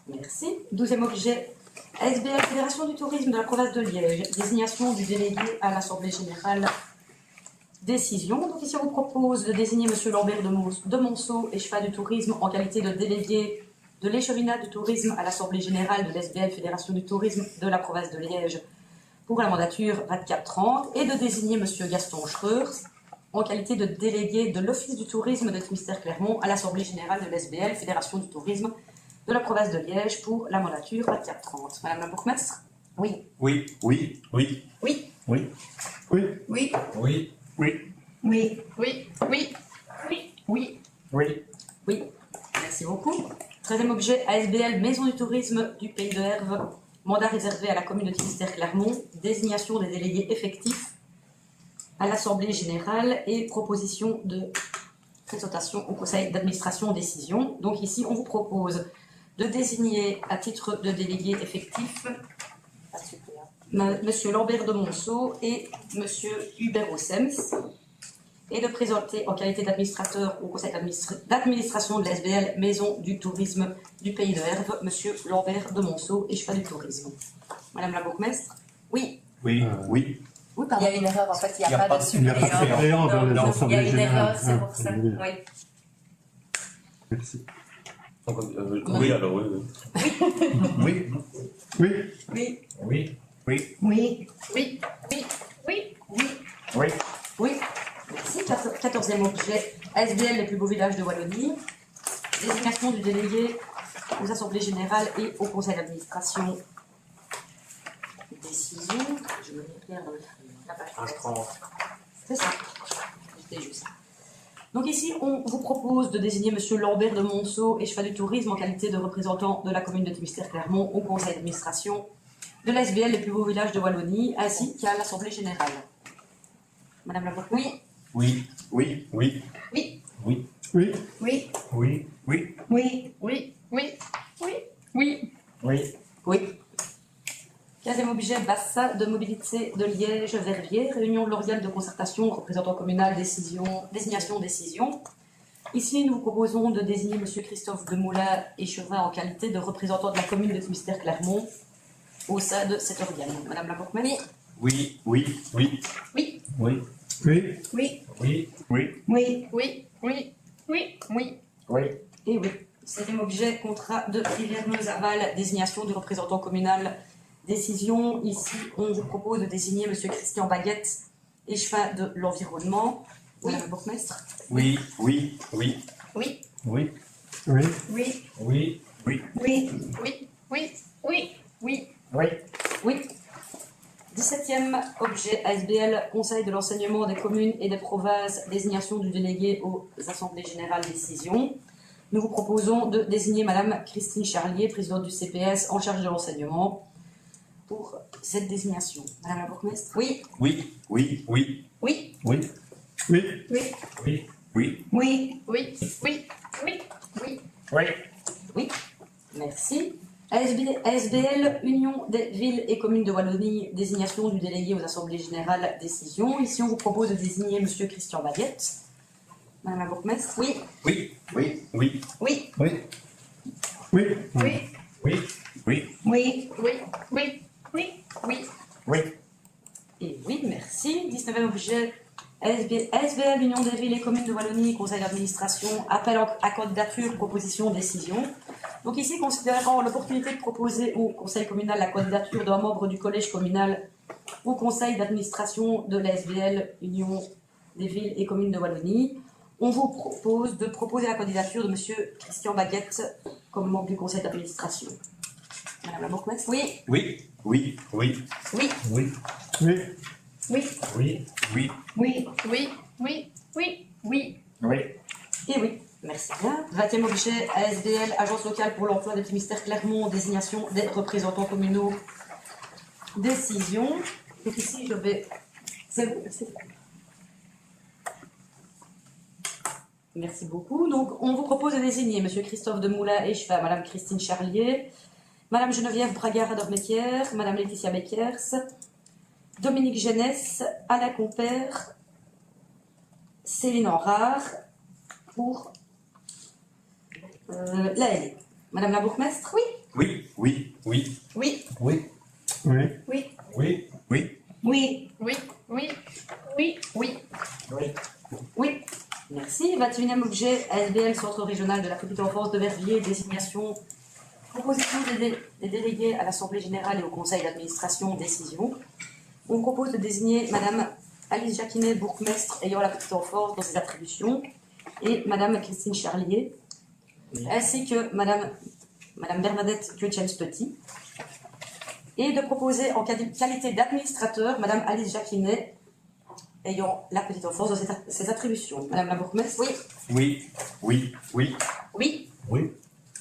Merci. 12e objet, SBL Fédération du tourisme de la province de Liège, désignation du délégué à l'Assemblée générale. Décision. Donc ici, on vous propose de désigner M. Lambert de Monceau, échevin du tourisme, en qualité de délégué de l'échevinat du tourisme à l'Assemblée générale de l'SBL Fédération du tourisme de la province de Liège pour la mandature 24-30 et de désigner M. Gaston Schreurs en qualité de délégué de l'Office du tourisme de Finistère-Clermont à l'Assemblée générale de l'SBL Fédération du tourisme de la province de Liège pour la mandature 24-30. Madame la bourgmestre? Oui. Oui. Oui. Oui. Oui. Oui. Oui. Oui. Oui. Oui. Oui. Oui, oui, oui, oui. Oui. Oui. Merci beaucoup. 13e objet, ASBL Maison du tourisme du Pays de Herve, mandat réservé à la commune de Finistère-Clermont, désignation des délégués effectifs à l'Assemblée générale et proposition de présentation au conseil d'administration décision. Donc ici, on vous propose de désigner à titre de délégué effectif Monsieur Lambert de Monceau et Monsieur Hubert Ossems, et de présenter en qualité d'administrateur au conseil d'administration de l'SBL Maison du tourisme du Pays de Herve, Monsieur Lambert de Monceau, échevin du tourisme. Madame la bourgmestre? Oui. Oui. Oui. Oui, Il pardon. y a une erreur, en fait, il n'y a, pas de Il n'y a pas de suppléant. suppléant dans les Non, il y a assemblées une générales. erreur, c'est pour ça. Oui. Oui. Merci. Donc, oui, alors oui. Oui. Oui. Oui. Oui. Oui. Oui. Oui, oui, oui, oui. Oui. Oui. Merci. 14e objet, ASBL Les plus beaux villages de Wallonie. Désignation du délégué aux assemblées générales et au conseil d'administration. Décision. Je me mets bien dans la page 30. C'est ça. C'était juste. Donc ici, on vous propose de désigner M. Lambert de Monceau, échevin du tourisme, en qualité de représentant de la commune de Finistère-Clermont au conseil d'administration de l'ASBL Les plus beaux villages de Wallonie, ainsi qu'à l'Assemblée générale. Madame la bourgmestre? Oui. Oui. Oui. Oui. Oui. Oui. Oui. Oui. Oui. Oui. Oui, oui, oui, oui. Oui. Oui. 15e objet, bassin de mobilité de Liège-Verviers, réunion de l'organe de concertation, représentant communal, désignation, décision. Ici, nous vous proposons de désigner M. Christophe Demoulin échevin en qualité de représentant de la commune de Finistère-Clermont au sein de cet organe. Madame la bourgmestre? Oui. Oui. Oui. Oui. Oui. Oui. Oui. Oui. Oui. Oui. Oui, oui, oui, oui. Oui. Et oui. 7e objet, contrat de Rivière-Meuse-Aval, désignation du représentant communal. Décision, ici, on vous propose de désigner M. Christian Baguette, échevin de l'environnement. Madame la bourgmestre? Oui. Oui. Oui. Oui, Oui. Oui. Oui. Oui. Oui. Oui. oui, oui, oui, oui. Oui. Oui. 17e objet, ASBL, Conseil de l'enseignement des communes et des provinces, désignation du délégué aux assemblées générales décision. nous vous proposons de désigner Madame Christine Charlier, présidente du CPS en charge de l'enseignement, pour cette désignation. Madame la bourgmestre? Oui. Oui. Oui. Oui. Oui. Oui. Oui. Oui. Oui. Oui. Oui. Oui. Oui. Oui. Oui. Merci. ASBL, Union des villes et communes de Wallonie, désignation du délégué aux assemblées générales, décision. Ici, on vous propose de désigner Monsieur Christian Baguette. Madame la bourgmestre? Oui. Oui. Oui. Oui. Oui. Oui. Oui. Oui. Oui. Oui. Oui. Oui. Oui. Oui. Et oui, merci. 19e objet. ASBL, Union des villes et communes de Wallonie, conseil d'administration, appel à candidature, proposition, décision. Donc ici, considérant l'opportunité de proposer au conseil communal la candidature d'un membre du collège communal au conseil d'administration de l'ASBL, Union des villes et communes de Wallonie, on vous propose de proposer la candidature de Monsieur Christian Baguette comme membre du conseil d'administration. Madame la bourgmestre? Oui. Oui. Oui. Oui. Oui. Oui. Oui. Oui. Oui. Oui. Oui. Oui. Oui. Oui. Oui. Oui. Et oui, merci bien. 20e objet, ASBL, Agence locale pour l'emploi des ministères Clermont, désignation des représentants communaux, décision. Donc ici, je vais... C'est bon, merci. Merci beaucoup. Donc, on vous propose de désigner M. Christophe Demoulin et Cheval, Mme Christine Charlier, Mme Geneviève Bragard-Adorméquière, Mme Laetitia Beckers, Dominique Genès, Anna Compère, Céline Enrard, pour l'ALE. Madame la bourgmestre? Oui. Oui. Oui. Oui. Oui. Oui. Oui. Oui. Oui. Oui. Oui. Oui. Oui. Oui. Oui. Oui. Merci. 21e objet, ASBL, Centre régional de la petite enfance de Verviers, désignation, proposition des délégués à l'Assemblée générale et au conseil d'administration, décision. On propose de désigner Madame Alice Jacquinet, bourgmestre ayant la petite enfance dans ses attributions, et Madame Christine Charlier, ainsi que Madame Bernadette Kutchens-Petit, et de proposer en qualité d'administrateur Madame Alice Jacquinet, ayant la petite enfance dans ses attributions. Madame la bourgmestre? Oui. Oui. Oui. Oui. Oui. Oui.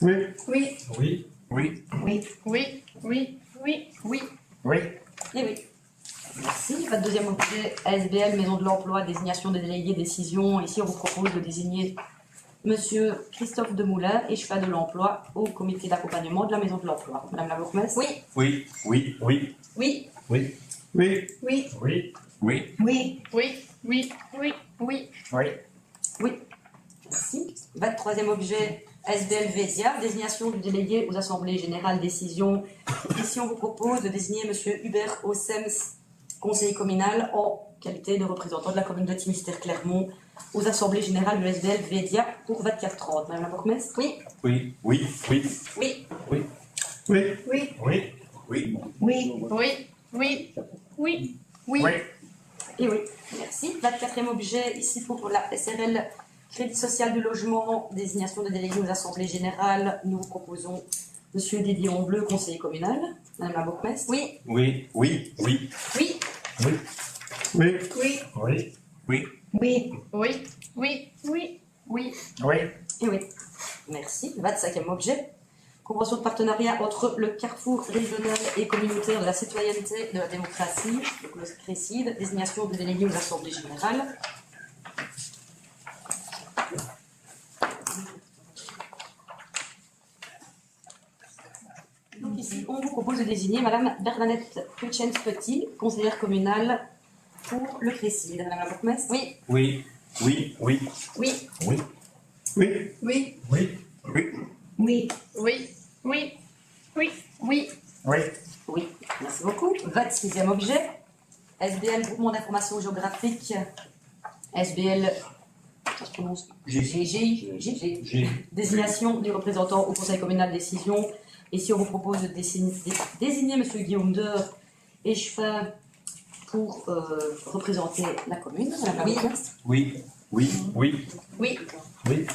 Oui. Oui. Oui. Oui. Oui. Oui. Oui. Oui. Oui. Oui. Et oui. Merci. 22e objet, ASBL, Maison de l'Emploi, désignation des délégués, décision. Ici, on vous propose de désigner Monsieur Christophe Demoulin et Cheval de l'Emploi au comité d'accompagnement de la Maison de l'Emploi. Madame la bourgmestre? Oui. Oui. Oui. Oui. Oui. Oui. Oui. Oui. Oui. Oui. Oui. Oui. Oui. Oui. Oui. Oui. Merci. 23e objet, ASBL Vésia, désignation du délégué aux assemblées générales, décision. Ici, on vous propose de désigner Monsieur Hubert Ossems, conseiller communal, en qualité de représentant de la commune de Timistère-Clermont aux assemblées générales de l'ASBL Védia pour 24-30. Madame la bourgmestre? Oui. Oui. Oui. Oui. Oui. Oui. Oui. Oui. Oui. Oui. Oui. Oui. Oui. Oui. Et oui, merci. 24e objet, ici pour la SRL Crédit Social du Logement, désignation de délégués aux assemblées générales. Nous vous proposons Monsieur Didier Honbleu, conseiller communal. Madame la bourgmestre? Oui. Oui. Oui. Oui. Oui. Oui. Oui. Oui. Oui. Oui. Oui. Oui. Oui. Oui. Et oui. Merci. 25e objet. Convention de partenariat entre le Carrefour régional et communautaire de la citoyenneté et de la démocratie, le CRECID, désignation de délégués aux assemblées générales. Donc ici, on vous propose de désigner Madame Bernadette Kutchens-Petit, conseillère communale pour le CRECID. Madame la bourgmestre? Oui. Oui. Oui. Oui. Oui. Oui. Oui. Oui. Oui. Oui. Oui. Oui. Oui. Oui. Oui. Merci beaucoup. 26e objet. SBL, groupement d'information géographique. SBL, ça se prononce GG. Désignation du représentant au conseil communal, décision. Ici, on vous propose de désigner M. Guillaume Deur et Chefin pour représenter la commune. Madame la bourgmestre? Oui. Oui. Oui. Oui. Oui.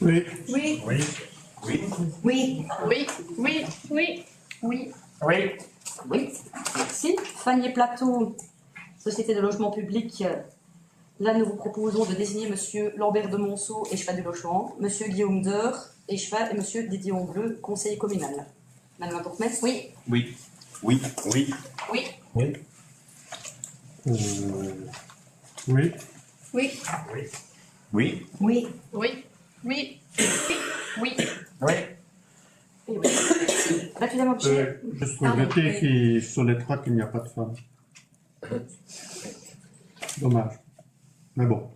Oui. Oui. Oui. Oui. Oui. Oui. Oui. Oui. Oui. Oui. Merci. Fanier Plateau, Société de logement public, Là, nous vous proposons de désigner Monsieur Lambert de Monceau et Cheval de Lochouan, Monsieur Guillaume Deur et Cheval et Monsieur Didier Onbleu, conseiller communal. Madame la bourgmestre? Oui. Oui. Oui. Oui. Oui. Oui. Oui. Oui. Oui. Oui. Oui. Oui. Oui. Oui. Et oui. Quatrième objet. Juste Pardon, regretter sur les trois qu'il n'y a pas de femmes. Dommage. Mais bon.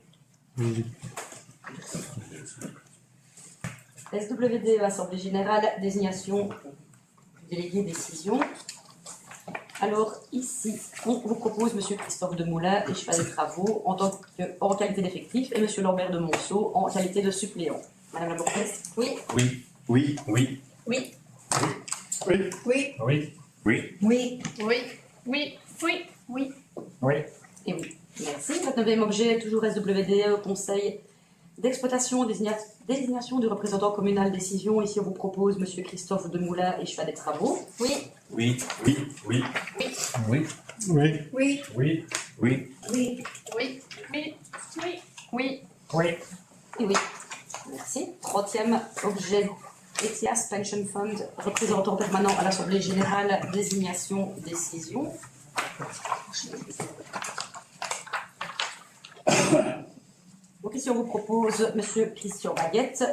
Vas-y. SWDE, Assemblée Générale, désignation, délégué, décision. Alors, ici, on vous propose M. Christophe Demoulin et Cheval des Travaux en qualité d'effectif et M. Lambert de Monceau en qualité de suppléant. Madame la bourgmestre? Oui. Oui. Oui. Oui. Oui. Oui. Oui. Oui. Oui. Oui. Oui. Oui. Oui. Oui. Oui. Et oui. Merci. Notre neuvième objet, toujours SWDE, au Conseil d'exploitation, désignation du représentant communal décision. Ici, on vous propose M. Christophe Demoulin et Cheval des Travaux. Oui. Oui. Oui. Oui. Oui. Oui. Oui. Oui. Oui. Oui. Oui. Oui. Oui. Oui. Oui. Et oui. Merci. Troisième objet, ETIAS Pension Fund, représentant permanent à l'Assemblée Générale, désignation, décision. Donc ici, on vous propose M. Christian Baguette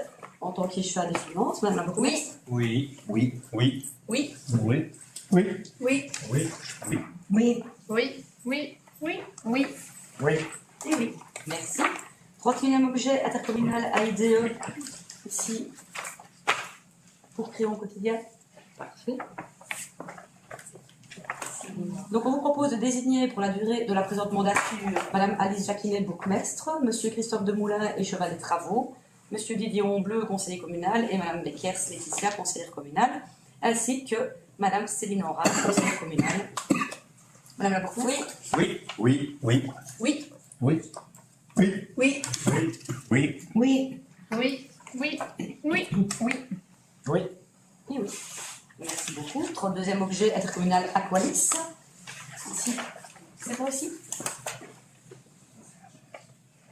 en tant qu'échevin des finances. Madame la bourgmestre? Oui. Oui. Oui. Oui. Oui. Oui. Oui. Oui. Oui. Oui. Oui. Oui. Oui. Oui. Et oui. Merci. Troisième objet, intercommunal AIDE. Ici, pour créer au quotidien. Parfait. Donc, on vous propose de désigner pour la durée de la présente mandature Madame Alice Jacquinet, bourgmestre, Monsieur Christophe Demoulin et Cheval des Travaux, Monsieur Didier Onbleu, conseiller communal, et Madame Beckers Laetitia, conseillère communale, ainsi que Madame Céline Enrard, conseillère communale. Madame la bourgmestre? Oui. Oui. Oui. Oui. Oui. Oui. Oui. Oui. Oui. Oui. Oui. Oui. Oui. Oui. Et oui. Merci beaucoup. 32e objet, intercommunal Aqualis. Ici, c'est ça aussi.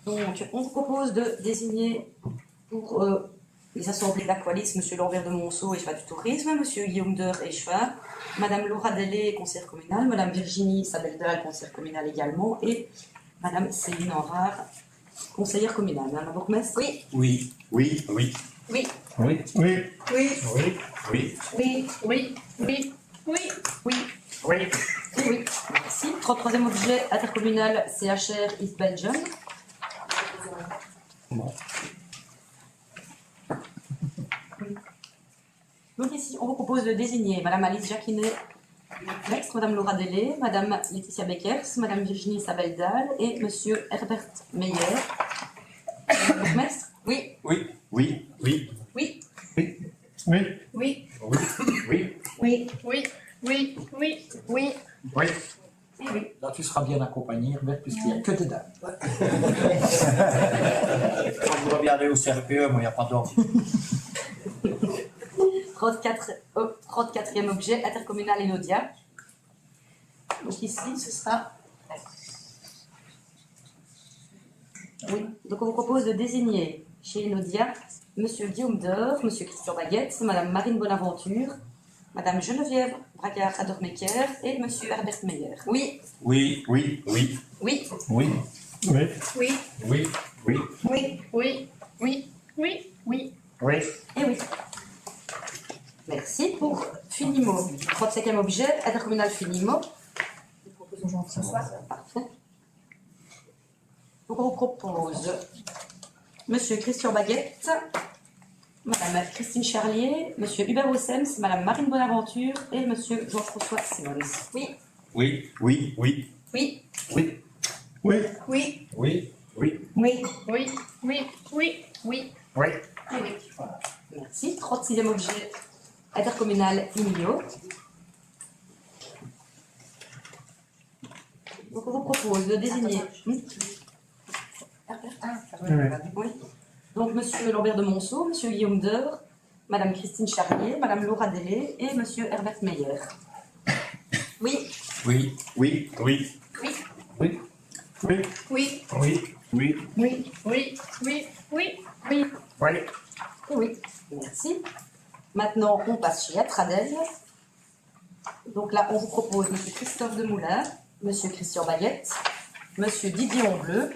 Donc, on vous propose de désigner pour les assemblées d'Aqualis M. Lambert de Monceau, échevin du tourisme, M. Guillaume Deur, échevin, Mme Laura Delay, conseillère communale, Mme Virginie Sabeldal, conseillère communale également, et Mme Céline Enrard, conseillère communale. Madame la bourgmestre? Oui. Oui. Oui. Oui. Oui. Oui. Oui. Oui. Oui. Oui. Oui. Oui. Oui. Oui. Oui. Oui. Et oui, merci. 33e objet, intercommunal CHR East Belgium. Donc ici, on vous propose de désigner Madame Alice Jacquinet, Madame Laura Delay, Madame Laetitia Beckers, Madame Virginie Sabeldal et Monsieur Herbert Meyer. Madame la bourgmestre? Oui. Oui. Oui. Oui. Oui. Oui. Oui. Oui. Oui. Oui. Oui. Oui. Oui. Oui. Et oui. Là, tu seras bien accompagné, Herbert, puisqu'il n'y a que des dames. Quand vous regardez au CRPE, moi, il n'y a pas d'ordre. 34e objet, intercommunal Enodia. Donc ici, ce sera... Oui, donc on vous propose de désigner chez Enodia Monsieur Guillaume Deur, Monsieur Christian Baguette, Madame Marine Bonaventure, Madame Geneviève Bragard-Adormecker et Monsieur Herbert Meyer. Oui. Oui. Oui. Oui. Oui. Oui. Oui. Oui. Oui. Oui. Oui. Oui. Oui. Oui. Oui. Oui. Et oui. Merci pour Finimo. 35e objet, intercommunal Finimo. Ce soir. Parfait. Donc on vous propose Monsieur Christian Baguette, Madame Christine Charlier, Monsieur Hubert Ossems, Madame Marine Bonaventure et Monsieur Jean-François Simons. Oui. Oui. Oui. Oui. Oui. Oui. Oui. Oui. Oui. Oui. Oui. Oui. Oui. Oui. Oui. Oui. Et oui. Merci. 36e objet, intercommunal Inio. Donc on vous propose de désigner... Oui. Donc Monsieur Lambert de Monceau, Monsieur Guillaume Deur, Madame Christine Charlier, Madame Laura Delay et Monsieur Herbert Meyer. Oui. Oui. Oui. Oui. Oui. Oui. Oui. Oui. Oui. Oui. Oui, oui, oui, oui, oui. Oui. Oui, merci. Maintenant, on passe chez Atradel. Donc là, on vous propose M. Christophe Demoulin, M. Christian Baguette, M. Didier Onbleu,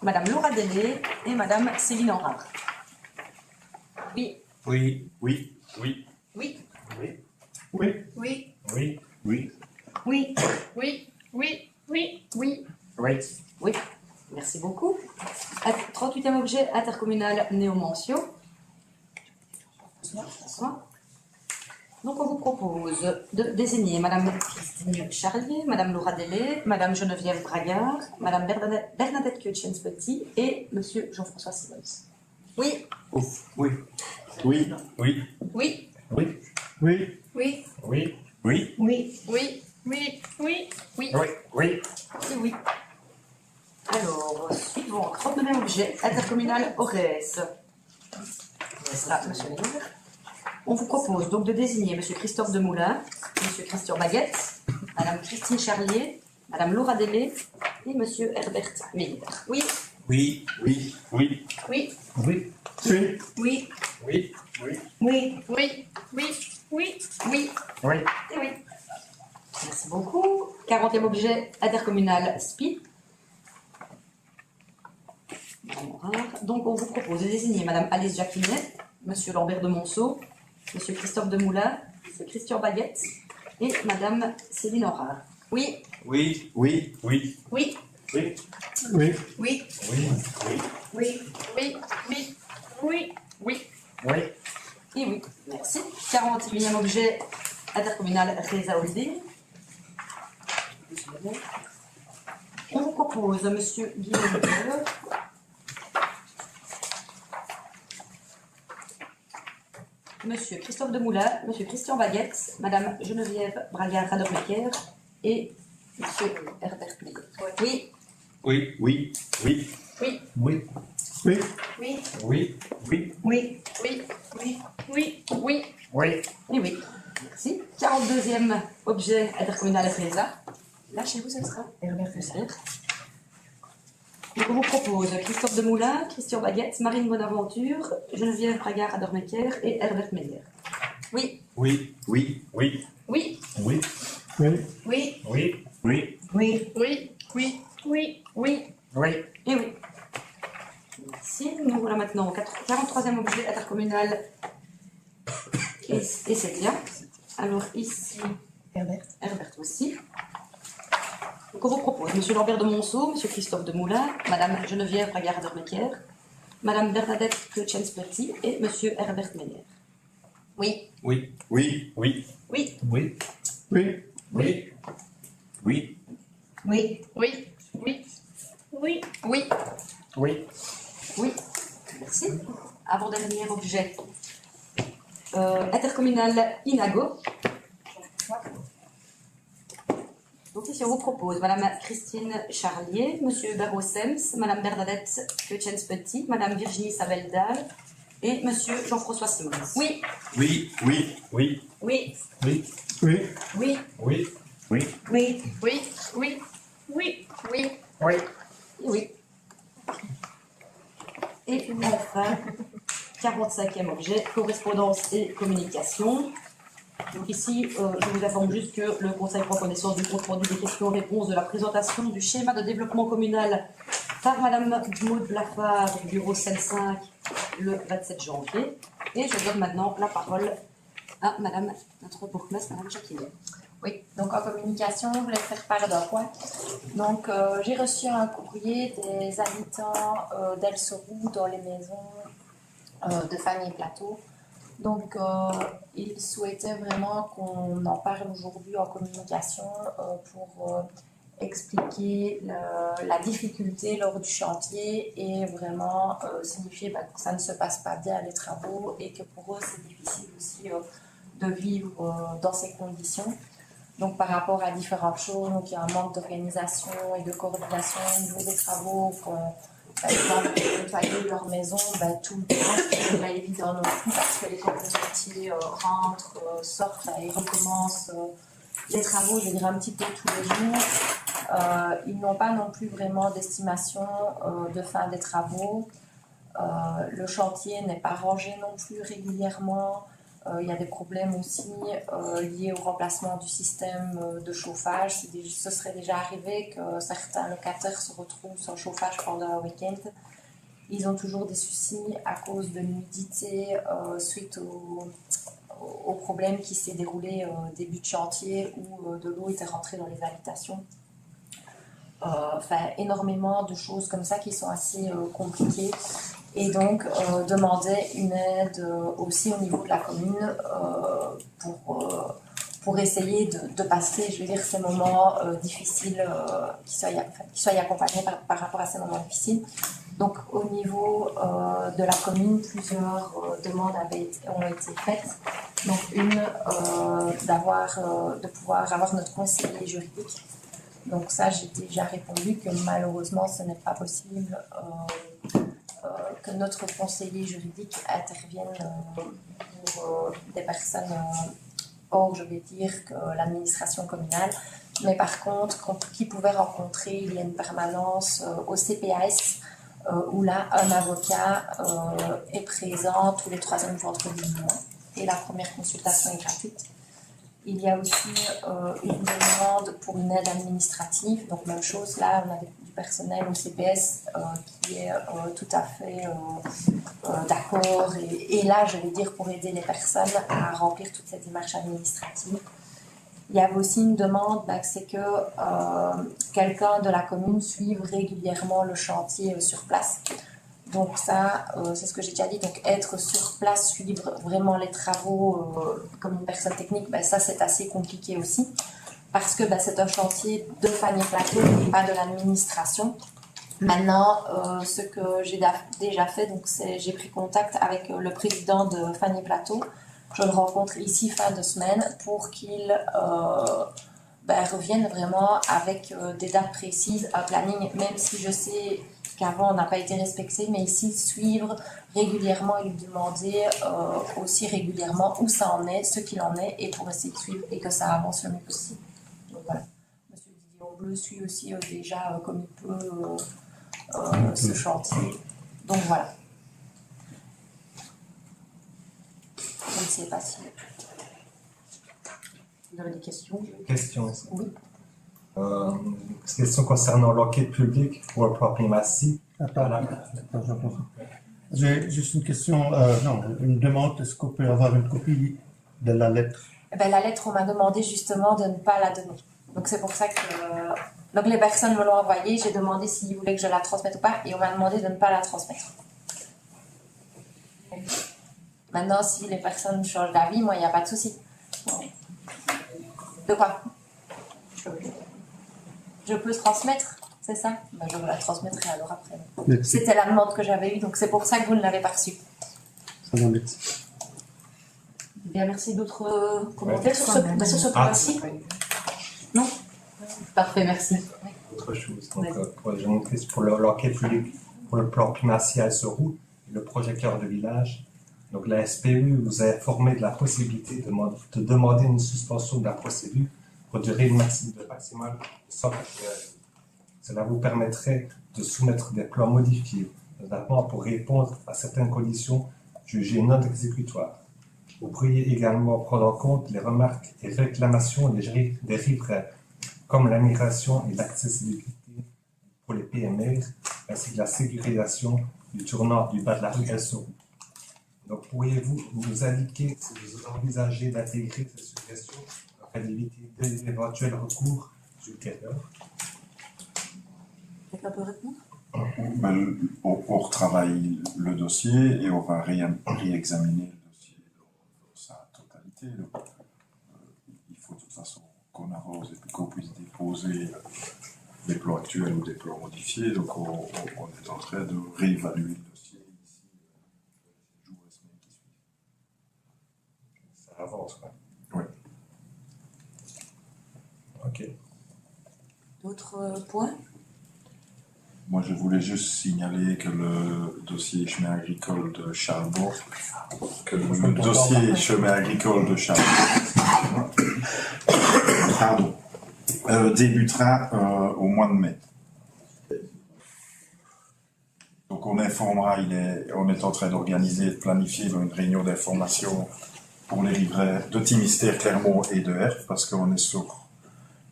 Mme Laura Délé et Mme Céline Enrard. Oui, Oui. Oui. Oui. oui, Oui. Oui. Oui, Oui. Oui. oui, oui, oui, oui, oui. Oui. oui. Merci beaucoup. 38e objet intercommunal Néomancio. Donc, on vous propose de désigner Madame Christine Charlier, Madame Laura Délé, Madame Geneviève Bragard, Madame Bernadette Kutchens-Petit et Monsieur Jean-François Simons. Oui, Ouf. Oui. Oui. Oui. oui, Oui. Oui. Oui, Oui. Oui. oui, oui, oui, oui, oui. Oui. Oui. et oui. Alors, suivant, 39e objet intercommunal Aurès. Là, Monsieur le maire. On vous propose donc de désigner Monsieur Christophe Demoulin, Monsieur Christian Baguette, Madame Christine Charlier, Madame Laura Délé et Monsieur Herbert Meyer. Oui, Oui. Oui. Oui. Oui, Oui. Oui. oui, Oui. oui, Oui. oui, oui, oui. oui Oui. et oui. Merci beaucoup. 40e objet intercommunal SPI. Donc, on vous propose de désigner Madame Alice Jacquinet, Monsieur Lambert de Monceau, Monsieur Christophe Demoulin, Monsieur Christian Baguette et Madame Céline Enrard. Oui, Oui. Oui. Oui. oui, Oui. Oui. Oui, Oui. oui, oui, oui, oui, oui. Oui. et oui. Merci. 41e objet intercommunal Reza Holding. On vous propose Monsieur Guillaume Deur, Monsieur Christophe Demoulin, Monsieur Christian Baguette, Madame Geneviève Bragard-Radermecker et Monsieur Herbert Meyer. Oui, Oui. Oui. Oui. Oui. Oui. Oui, Oui. oui, Oui. oui, oui, oui, oui. Oui. et oui. Merci. 42e objet intercommunal Reza. Là, chez vous, ce sera Herbert Meyer. Donc, on vous propose Christophe Demoulin, Christian Baguette, Marine Bonaventure, Geneviève Bragard-Radermecker et Herbert Meyer. Oui, Oui. Oui. Oui. oui, Oui. Oui. Oui, Oui. Oui. oui, oui, oui, oui, oui. Oui. et oui. Merci. Nous voilà maintenant au 43e objet intercommunal et c'est bien. Alors ici, Herbert. Herbert aussi. Donc on vous propose Monsieur Lambert de Monceau, Monsieur Christophe Demoulin, Madame Geneviève Bragard-Mecker, Madame Bernadette Kutchens-Petit et Monsieur Herbert Meyer. Oui, Oui. Oui. Oui. oui, Oui. Oui. Oui. Oui. Oui, oui, oui, oui, oui, Oui. oui. Merci. Avant-dernier objet. Intercommunal Inago. Donc ici, on vous propose Madame Christine Charlier, Monsieur Barreau-Sems, Madame Bernadette Kutchens-Petit, Madame Virginie Saveldal et Monsieur Jean-François Simons. Oui, Oui. Oui. Oui. oui, Oui. Oui. oui, Oui. Oui. oui, oui, oui, oui, oui. Oui. oui. Et enfin, 45e objet, correspondance et communication. Donc ici, je vous informe juste que le Conseil prend connaissance du compte rendu des questions-réponses de la présentation du schéma de développement communal par Madame Maud Lafare du bureau CEL5 le 27 janvier. Et je donne maintenant la parole à Madame, notre bourgmestre, Madame Jacquinet. Oui, donc en communication, je voulais faire part d'un point. Donc, j'ai reçu un courrier des habitants d'Elseroux dans les maisons de famille Plateau. Donc, ils souhaitaient vraiment qu'on en parle aujourd'hui en communication pour expliquer la difficulté lors du chantier et vraiment signifier que ça ne se passe pas bien les travaux et que pour eux, c'est difficile aussi de vivre dans ces conditions. Donc, par rapport à différentes choses, donc il y a un manque d'organisation et de coordination au niveau des travaux. Par exemple, nettoyer leur maison tout le temps, c'est pas évident non plus parce que les gens de chantier rentrent, sortent et recommencent les travaux, je dirais un petit peu tous les jours. Ils n'ont pas non plus vraiment d'estimation de fin des travaux. Le chantier n'est pas rangé non plus régulièrement. Il y a des problèmes aussi liés au remplacement du système de chauffage. Ce serait déjà arrivé que certains locataires se retrouvent sans chauffage pendant un week-end. Ils ont toujours des soucis à cause de l'humidité suite au problème qui s'est déroulé au début de chantier où de l'eau était rentrée dans les habitations. Énormément de choses comme ça qui sont assez compliquées. Et donc demander une aide aussi au niveau de la commune pour essayer de passer, je veux dire, ces moments difficiles, qui soient accompagnés par rapport à ces moments difficiles. Donc au niveau de la commune, plusieurs demandes ont été faites. Donc une, de pouvoir avoir notre conseiller juridique. Donc ça, j'ai déjà répondu que malheureusement, ce n'est pas possible que notre conseiller juridique intervienne pour des personnes hors, je vais dire, que l'administration communale. Mais par contre, qui pouvait rencontrer, il y a une permanence au CPAS où là, un avocat est présent tous les 3e vendredis du mois. Et la première consultation est gratuite. Il y a aussi une demande pour une aide administrative. Donc, même chose, là, on a du personnel au CPS qui est tout à fait d'accord. Et là, je vais dire, pour aider les personnes à remplir toutes ces démarches administratives. Il y avait aussi une demande, c'est que quelqu'un de la commune suive régulièrement le chantier sur place. Donc ça, c'est ce que j'ai déjà dit, donc être sur place, suivre vraiment les travaux comme une personne technique, ça c'est assez compliqué aussi, parce que c'est un chantier de Fanny Plateau et pas de l'administration. Maintenant, ce que j'ai déjà fait, donc j'ai pris contact avec le président de Fanny Plateau. Je le rencontre ici fin de semaine pour qu'il revienne vraiment avec des dates précises, un planning, même si je sais qu'avant on n'a pas été respecté, mais ici suivre régulièrement et lui demander aussi régulièrement où ça en est, ce qu'il en est, et pour essayer de suivre et que ça avance le mieux possible. Donc voilà. Monsieur Didier Aubleu suit aussi déjà comme il peut ce chantier. Donc voilà. Je ne sais pas si vous avez des questions. Question ici. Oui. Question concernant l'enquête publique pour le plan Primatie. J'ai juste une question, une demande. Est-ce qu'on peut avoir une copie de la lettre? La lettre, on m'a demandé justement de ne pas la donner. Donc c'est pour ça que donc les personnes me l'ont envoyée. J'ai demandé s'ils voulaient que je la transmette ou pas, et on m'a demandé de ne pas la transmettre. Maintenant, si les personnes changent d'avis, moi, il n'y a pas de souci. De quoi? Je peux transmettre, c'est ça? Je vous la transmettrai alors après. Merci. C'était la demande que j'avais eue, donc c'est pour ça que vous ne l'avez pas reçue. Ça va, merci. Bien, merci. D'autres commentaires sur ce point-ci? Non? Parfait, merci. Autre chose. Donc, pour l'enquête publique, pour le plan Primatie à Sourou, le projet Cœur de Village. Donc, la SPU vous a informé de la possibilité de demander une suspension de la procédure pour durée maximale de 180 jours. Cela vous permettrait de soumettre des plans modifiés, notamment pour répondre à certaines conditions jugées non exécutoires. Vous pourriez également prendre en compte les remarques et réclamations des riverains, comme la migration et l'accessibilité pour les PMR, ainsi que la sécurisation du tournant du bas de la rue El Sourou. Donc, pourriez-vous nous indiquer si vous envisagez d'intégrer ces suggestions afin d'éviter d'éventuels recours ultérieurs? Quelqu'un peut répondre? On retravaille le dossier et on va réexaminer le dossier dans sa totalité. Donc, il faut de toute façon qu'on avance et puis qu'on puisse déposer des plans actuels ou des plans modifiés. Donc on est en train de réévaluer le dossier ici les jours et semaines qui suivent. Ça avance, quoi. Oui. Ok. D'autres points? Moi, je voulais juste signaler que le dossier chemin agricole de Charlebourg, débutera au mois de mai. Donc on informera, on est en train d'organiser et de planifier une réunion d'information pour les riverains de Timistère, Clermont et de Herve, parce qu'on est sur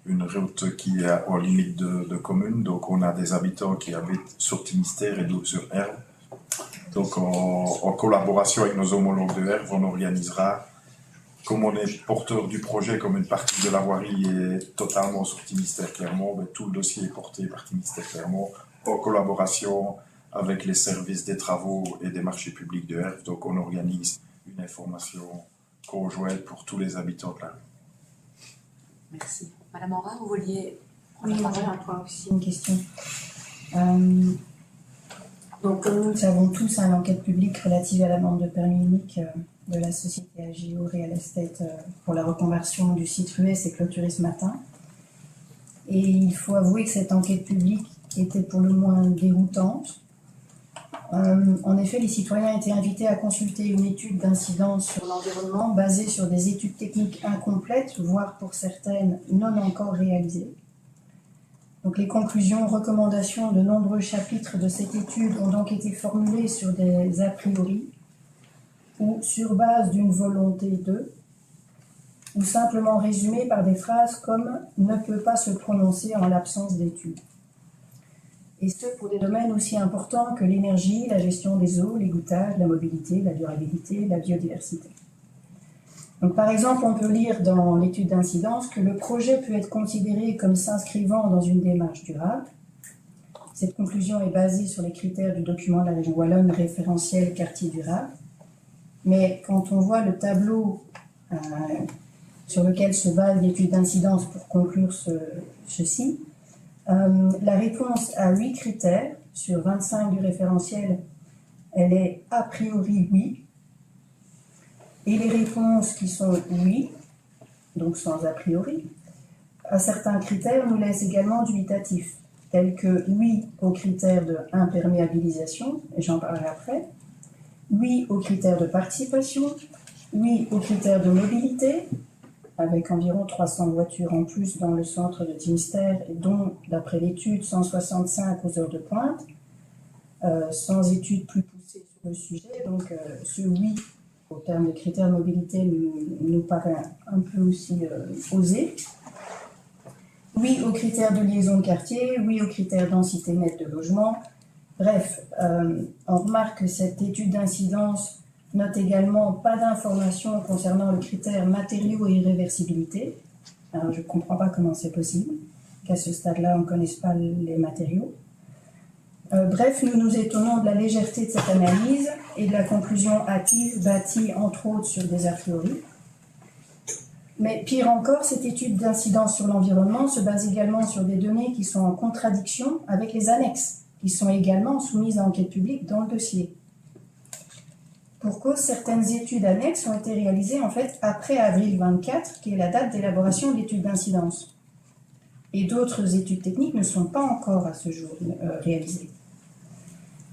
une route qui est aux limites de communes. Donc on a des habitants qui habitent sur Timistère et d'autres sur Herve. Donc en collaboration avec nos homologues de Herve, on organisera, comme on est porteur du projet, comme une partie de la voirie est totalement sur Timistère Clermont, ben, tout le dossier est porté par Timistère Clermont en collaboration avec les services des travaux et des marchés publics de Herve. Donc on organise une information conjointe pour tous les habitants de la rue. Merci. Madame Morin, vous vouliez Oui, prendre la j'ai parole? un point aussi, une question. Donc, comme nous le savons tous, l'enquête publique relative à la vente de permis unique de la société AGO Real Estate pour la reconversion du site Ruet s'est clôturée ce matin. Et il faut avouer que cette enquête publique était pour le moins déroutante. En effet, les citoyens étaient invités à consulter une étude d'incidence sur l'environnement basée sur des études techniques incomplètes, voire pour certaines non encore réalisées. Donc, les conclusions, recommandations de nombreux chapitres de cette étude ont donc été formulées sur des a priori ou sur base d'une volonté de, ou simplement résumées par des phrases comme « ne peut pas se prononcer en l'absence d'études ». Et ce, pour des domaines aussi importants que l'énergie, la gestion des eaux, l'égouttage, la mobilité, la durabilité, la biodiversité. Donc, par exemple, on peut lire dans l'étude d'incidence que le projet peut être considéré comme s'inscrivant dans une démarche durable. Cette conclusion est basée sur les critères du document de la région wallonne référentiel quartier durable. Mais quand on voit le tableau sur lequel se base l'étude d'incidence pour conclure ceci, la réponse à 8 critères sur 25 du référentiel, elle est a priori oui. Et les réponses qui sont oui, donc sans a priori, à certains critères nous laissent également dubitatifs, tels que oui au critère de imperméabilisation, et j'en parlerai après, oui au critère de participation, oui au critère de mobilité, avec environ 300 voitures en plus dans le centre de Timistère, dont, d'après l'étude, 165 aux heures de pointe, sans études plus poussées sur le sujet. Donc, ce oui, au terme des critères de mobilité, nous paraît un peu aussi osé. Oui aux critères de liaison de quartier, oui aux critères densité nette de logement. Bref, on remarque que cette étude d'incidence note également pas d'informations concernant le critère matériaux et irréversibilité. Alors, je ne comprends pas comment c'est possible qu'à ce stade-là, on ne connaisse pas les matériaux. Bref, nous nous étonnons de la légèreté de cette analyse et de la conclusion hâtive bâtie entre autres sur des a priori. Mais pire encore, cette étude d'incidence sur l'environnement se base également sur des données qui sont en contradiction avec les annexes, qui sont également soumises à enquête publique dans le dossier. Pour cause, certaines études annexes ont été réalisées en fait après avril 24, qui est la date d'élaboration de l'étude d'incidence. Et d'autres études techniques ne sont pas encore à ce jour réalisées.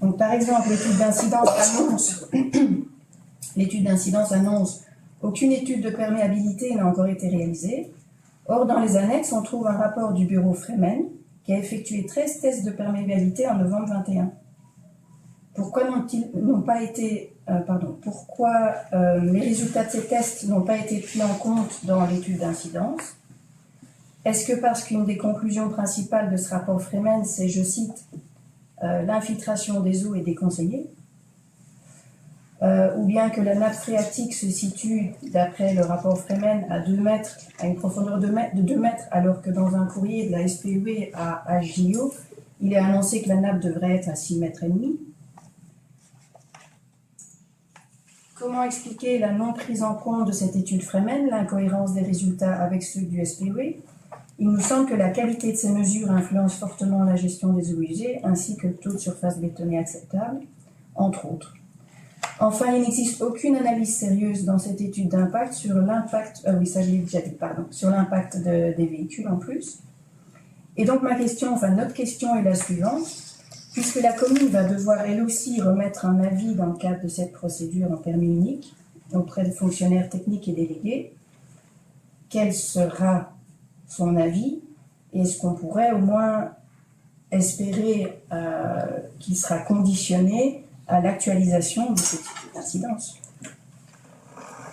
Donc, par exemple, l'étude d'incidence annonce aucune étude de perméabilité n'a encore été réalisée. Or, dans les annexes, on trouve un rapport du bureau Fremen qui a effectué 13 tests de perméabilité en novembre 21. Pourquoi les résultats de ces tests n'ont pas été pris en compte dans l'étude d'incidence? Est-ce que parce qu'une des conclusions principales de ce rapport Fremen, c'est, je cite, l'infiltration des eaux est déconseillée, ou bien que la nappe phréatique se situe, d'après le rapport Fremen, à 2 mètres, à une profondeur de 2 mètres, alors que dans un courrier de la SPUE à HJO, il est annoncé que la nappe devrait être à 6,5 mètres. Comment expliquer la non prise en compte de cette étude Fremen, l'incohérence des résultats avec ceux du SPUE? Il nous semble que la qualité de ces mesures influence fortement la gestion des eaux usées, ainsi que le taux de surface bétonnée acceptable, entre autres. Enfin, il n'existe aucune analyse sérieuse dans cette étude d'impact sur l'impact, sur l'impact des véhicules en plus. Et donc notre question est la suivante. Puisque la commune va devoir elle aussi remettre un avis dans le cadre de cette procédure en permis unique auprès de fonctionnaires techniques et délégués, quelle sera son avis. Est-ce qu'on pourrait au moins espérer qu'il sera conditionné à l'actualisation de cette incidence?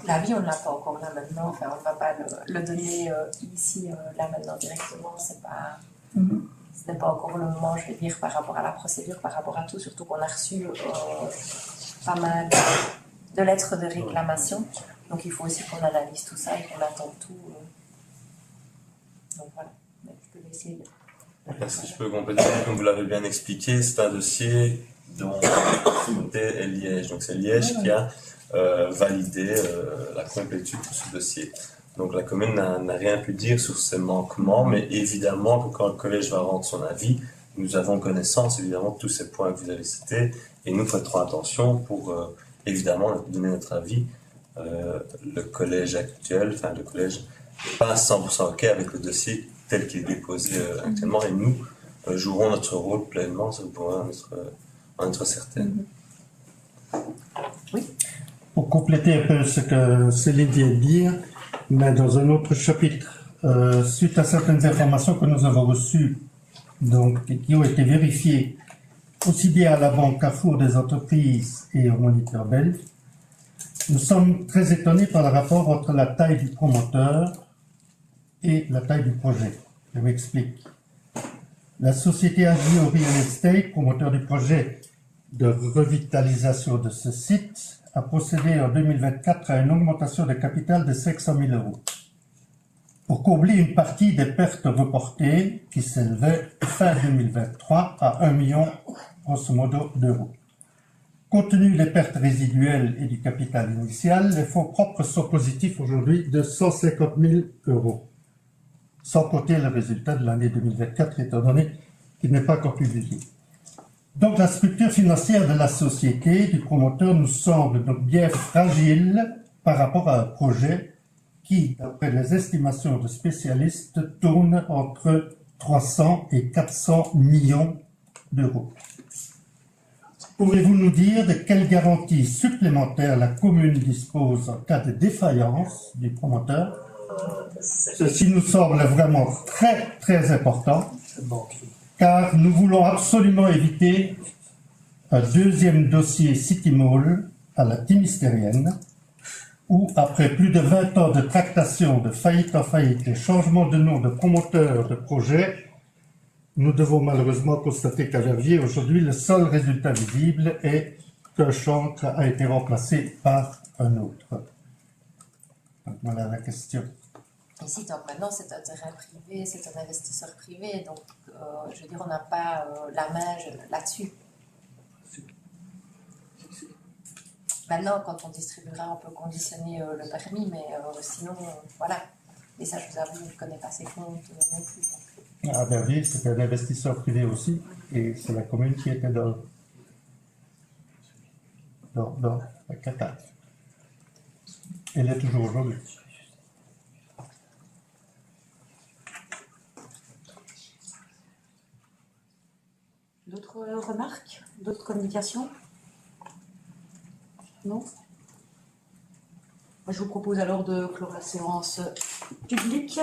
L'avis, on ne l'a pas encore là maintenant, enfin, on ne va pas le donner ici, là maintenant directement, ce n'est pas encore le moment, je vais dire, par rapport à la procédure, par rapport à tout, surtout qu'on a reçu pas mal de lettres de réclamation, donc il faut aussi qu'on analyse tout ça et qu'on attende tout. Donc voilà, je peux essayer de... Si je peux compléter, comme vous l'avez bien expliqué, c'est un dossier dont la communauté est Liège. Donc c'est Liège qui a validé la complétude de ce dossier. Donc la commune n'a rien pu dire sur ces manquements, mais évidemment que quand le collège va rendre son avis, nous avons connaissance évidemment de tous ces points que vous avez cités et nous prêterons attention pour évidemment donner notre avis. Le collège actuel, enfin le collège n'est pas à 100% OK avec le dossier tel qu'il est déposé actuellement et nous jouerons notre rôle pleinement, ça vous pourrez en être certaine. Oui. Pour compléter un peu ce que Céline vient de dire, mais dans un autre chapitre, suite à certaines informations que nous avons reçues, donc qui ont été vérifiées aussi bien à la Banque Carrefour des entreprises et au Moniteur belge, nous sommes très étonnés par le rapport entre la taille du promoteur et la taille du projet. Je m'explique. La société Agio Real Estate, promoteur du projet de revitalisation de ce site, a procédé en 2024 à une augmentation de capital de 500 000 € pour combler une partie des pertes reportées qui s'élevaient fin 2023 à 1 million grosso modo d'euros. Compte tenu des pertes résiduelles et du capital initial, les fonds propres sont positifs aujourd'hui de 150 000 €, sans compter le résultat de l'année 2024 étant donné qu'il n'est pas encore publié. Donc la structure financière de la société, du promoteur, nous semble donc bien fragile par rapport à un projet qui, d'après les estimations de spécialistes, tourne entre 300 et 400 millions d'euros. Pouvez-vous nous dire de quelles garanties supplémentaires la commune dispose en cas de défaillance du promoteur? Ceci nous semble vraiment très très important, car nous voulons absolument éviter un deuxième dossier City Mall à la Timistérienne, où après plus de 20 ans de tractation, de faillite en faillite et changement de nom de promoteur de projet, nous devons malheureusement constater qu'à Verviers, aujourd'hui, le seul résultat visible est qu'un chantre a été remplacé par un autre. Donc voilà la question. Ici, donc maintenant, c'est un terrain privé, c'est un investisseur privé, donc je veux dire, on n'a pas la main là-dessus. Maintenant, quand on distribuera, on peut conditionner le permis, mais sinon, voilà. Et ça, je vous avoue, je ne connais pas ses comptes non plus. Donc. À Verviers, c'était un investisseur privé aussi, et c'est la commune qui était dans la Qatar. Elle est toujours aujourd'hui. D'autres remarques? D'autres communications? Non? Je vous propose alors de clore la séance publique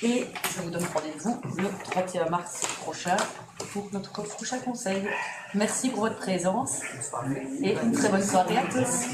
et je vous donne rendez-vous le 31 mars prochain pour notre prochain conseil. Merci pour votre présence et une très bonne soirée à tous.